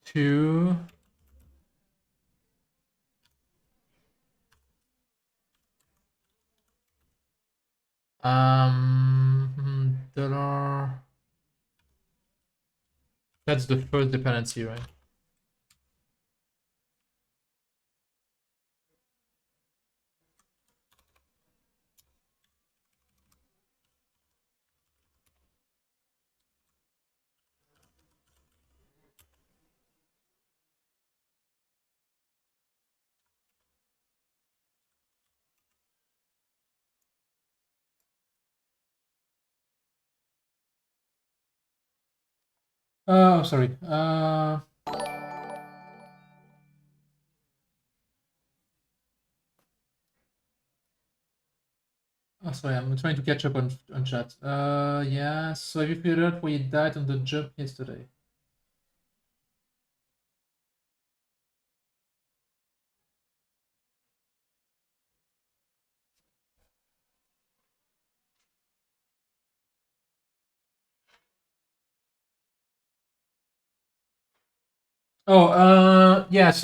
to Dollar. That's the first dependency, right? Oh, sorry. Oh, sorry, I'm trying to catch up on chat. Yeah. So have you figured out why you died on the jump yesterday? Oh, yeah. It's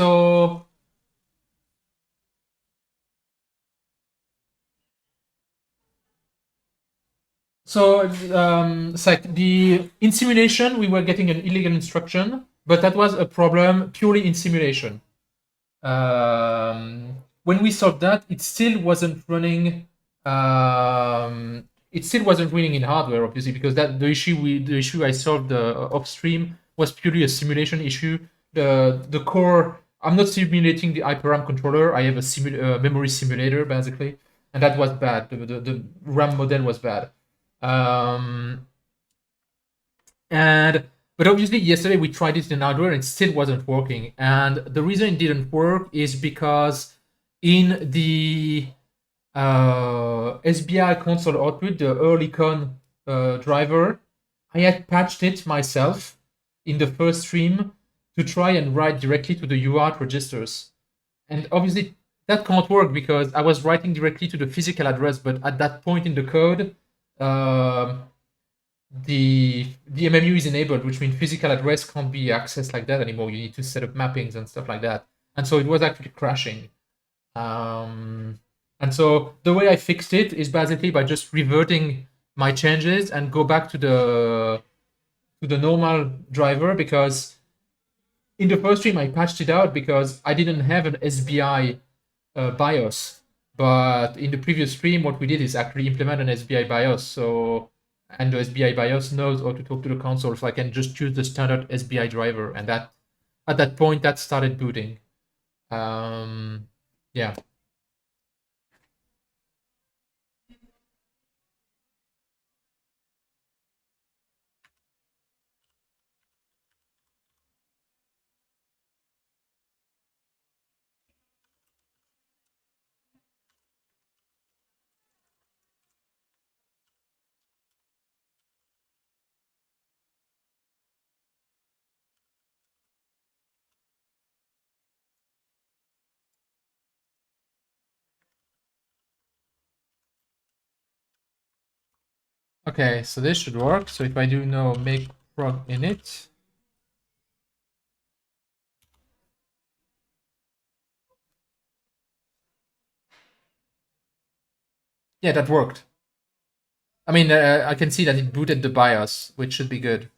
like in simulation we were getting an illegal instruction, but that was a problem purely in simulation. When we solved that, it still wasn't running. It still wasn't running in hardware, obviously, because the issue I solved upstream was purely a simulation issue. The core. I'm not simulating the HyperRAM controller. I have a memory simulator basically, and that was bad. The RAM model was bad. Um, and but obviously yesterday we tried it in hardware and it still wasn't working. And the reason it didn't work is because in the SBI console output, the early con driver, I had patched it myself in the first stream to try and write directly to the UART registers. And obviously that can't work because I was writing directly to the physical address, but at that point in the code, the MMU is enabled, which means physical address can't be accessed like that anymore. You need to set up mappings and stuff like that. And so it was actually crashing. And so the way I fixed it is basically by just reverting my changes and go back to the normal driver, because in the first stream I patched it out because I didn't have an SBI BIOS. But in the previous stream, what we did is actually implement an SBI BIOS. So, and the SBI BIOS knows how to talk to the console, so I can just choose the standard SBI driver, and that at that point that started booting. Yeah. Okay, so this should work. So if I do no make prog init, yeah, that worked. I mean, I can see that it booted the BIOS, which should be good.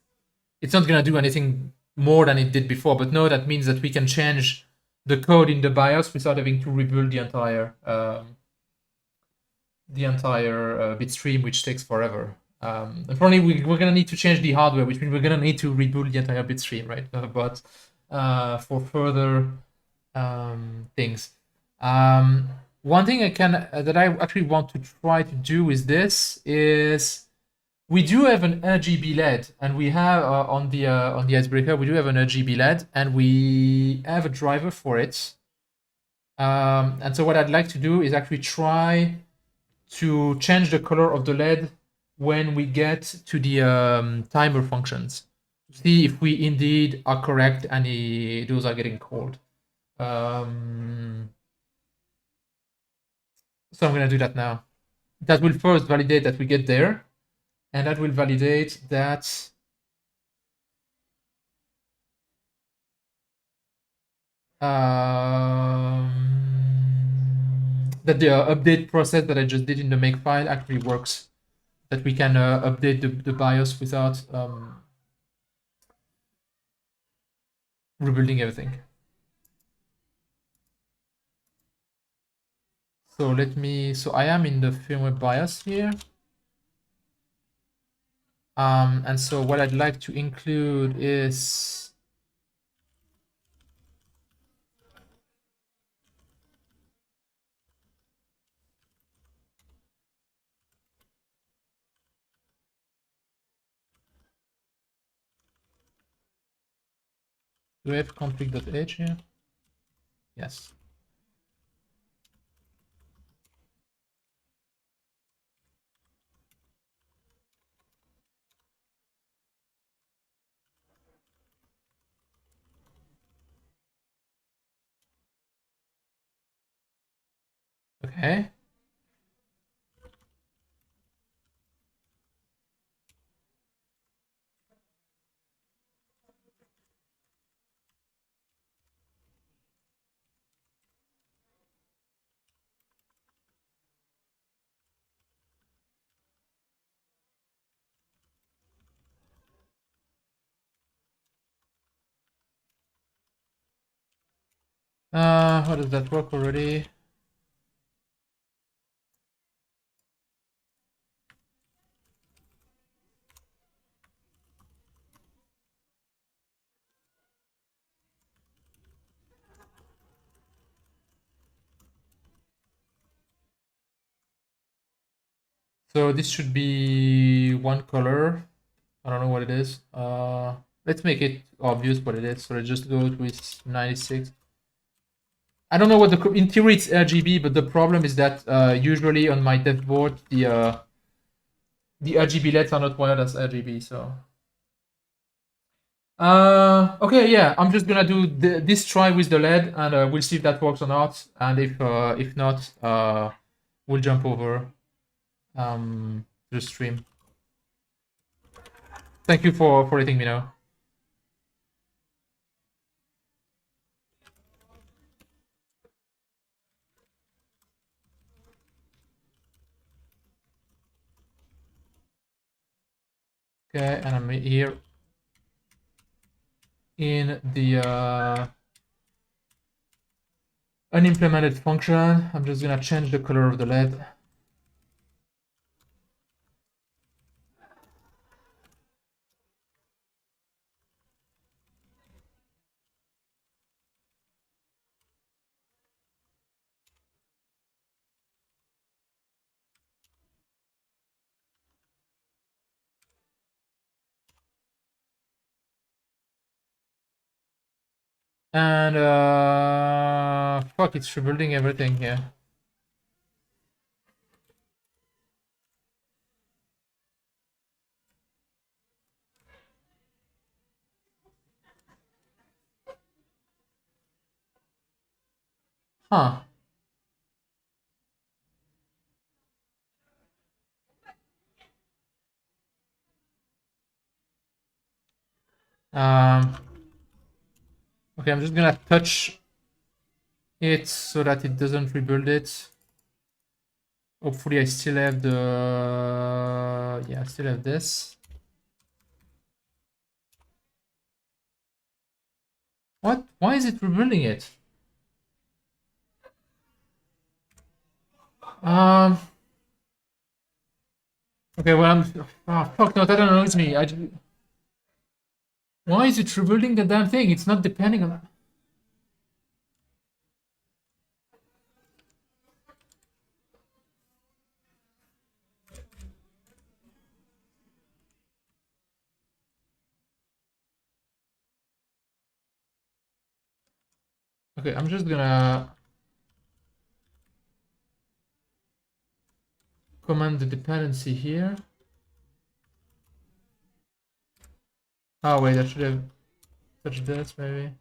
It's not gonna do anything more than it did before, but no, that means that we can change the code in the BIOS without having to rebuild the entire bitstream, which takes forever. And probably we're gonna need to change the hardware, which means we're gonna need to rebuild the entire bitstream, right? But for further things. One thing that I actually want to try to do with this is we do have an RGB LED, and we have on the iCEBreaker we do have an RGB LED, and we have a driver for it. And so what I'd like to do is actually try to change the color of the LED when we get to the timer functions to see if we indeed are correct and those are getting called. So I'm going to do that now. That will first validate that we get there, and that will validate that that the update process that I just did in the make file actually works. that we can update the BIOS without rebuilding everything. So so I am in the firmware BIOS here. And so what I'd like to include is do I have config.h here? Yes. Okay. How does that work already? So this should be one color. I don't know what it is. Let's make it obvious what it is. So let's just go with 96. I don't know what in theory it's RGB, but the problem is that usually on my dev board the RGB LEDs are not wired as RGB. So okay, yeah, I'm just gonna do this try with the LED, and we'll see if that works or not. And if not, we'll jump over the stream. Thank you for letting me know. Okay, and I'm here in the unimplemented function. I'm just gonna change the color of the LED. And fuck, it's rebuilding everything here. Huh. Okay, I'm just gonna touch it so that it doesn't rebuild it. Hopefully I still have I still have this. What? Why is it rebuilding it? Okay, well, fuck, no, that annoys me. Why is it rebuilding the damn thing? It's not depending on... Okay, I'm just gonna command the dependency here. Oh, wait, I should have touched this, maybe.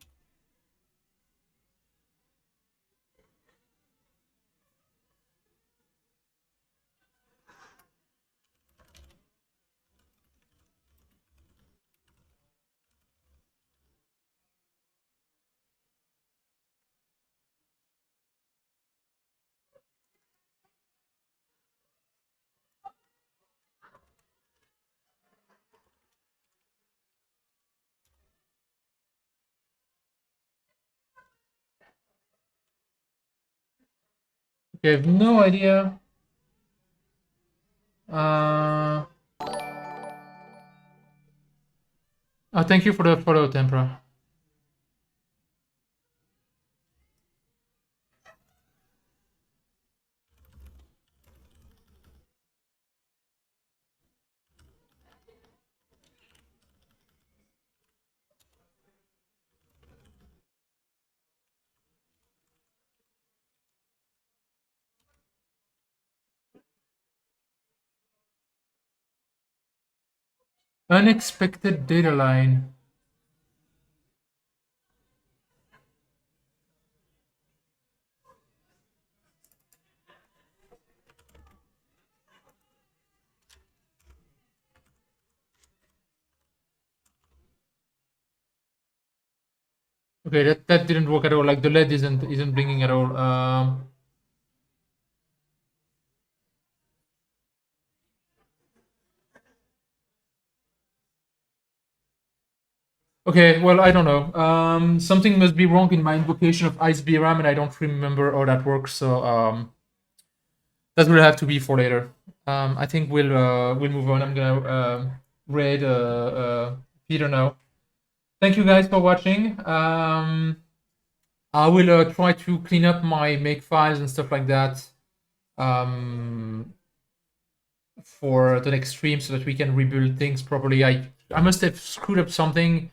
Okay, I have no idea. Oh, thank you for the follow, Tempera. Unexpected data line. Okay, that didn't work at all. Like the LED isn't blinking at all. Okay, well, I don't know. Something must be wrong in my invocation of iCEBreaker, and I don't remember how that works. So that will have to be for later. I think we'll move on. I'm gonna raid Peter now. Thank you guys for watching. I will try to clean up my make files and stuff like that for the next stream so that we can rebuild things properly. I must have screwed up something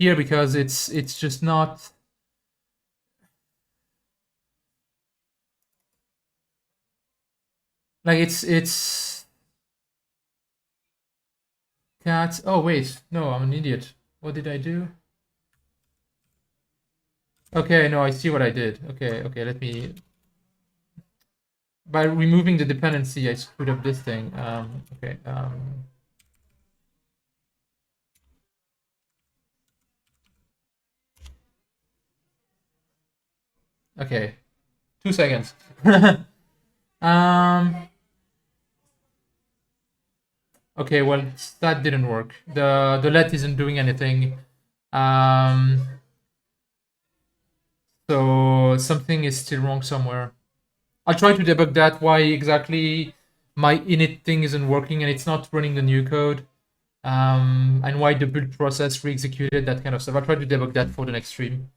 here because it's just not. Like it's cats. Oh wait, no, I'm an idiot. What did I do? Okay, no, I see what I did. Okay, let me. By removing the dependency, I screwed up this thing. Okay. Okay, 2 seconds. Okay, well, that didn't work. The let isn't doing anything. So something is still wrong somewhere. I'll try to debug that, why exactly my init thing isn't working and it's not running the new code, and why the build process re-executed, that kind of stuff. I'll try to debug that for the next stream.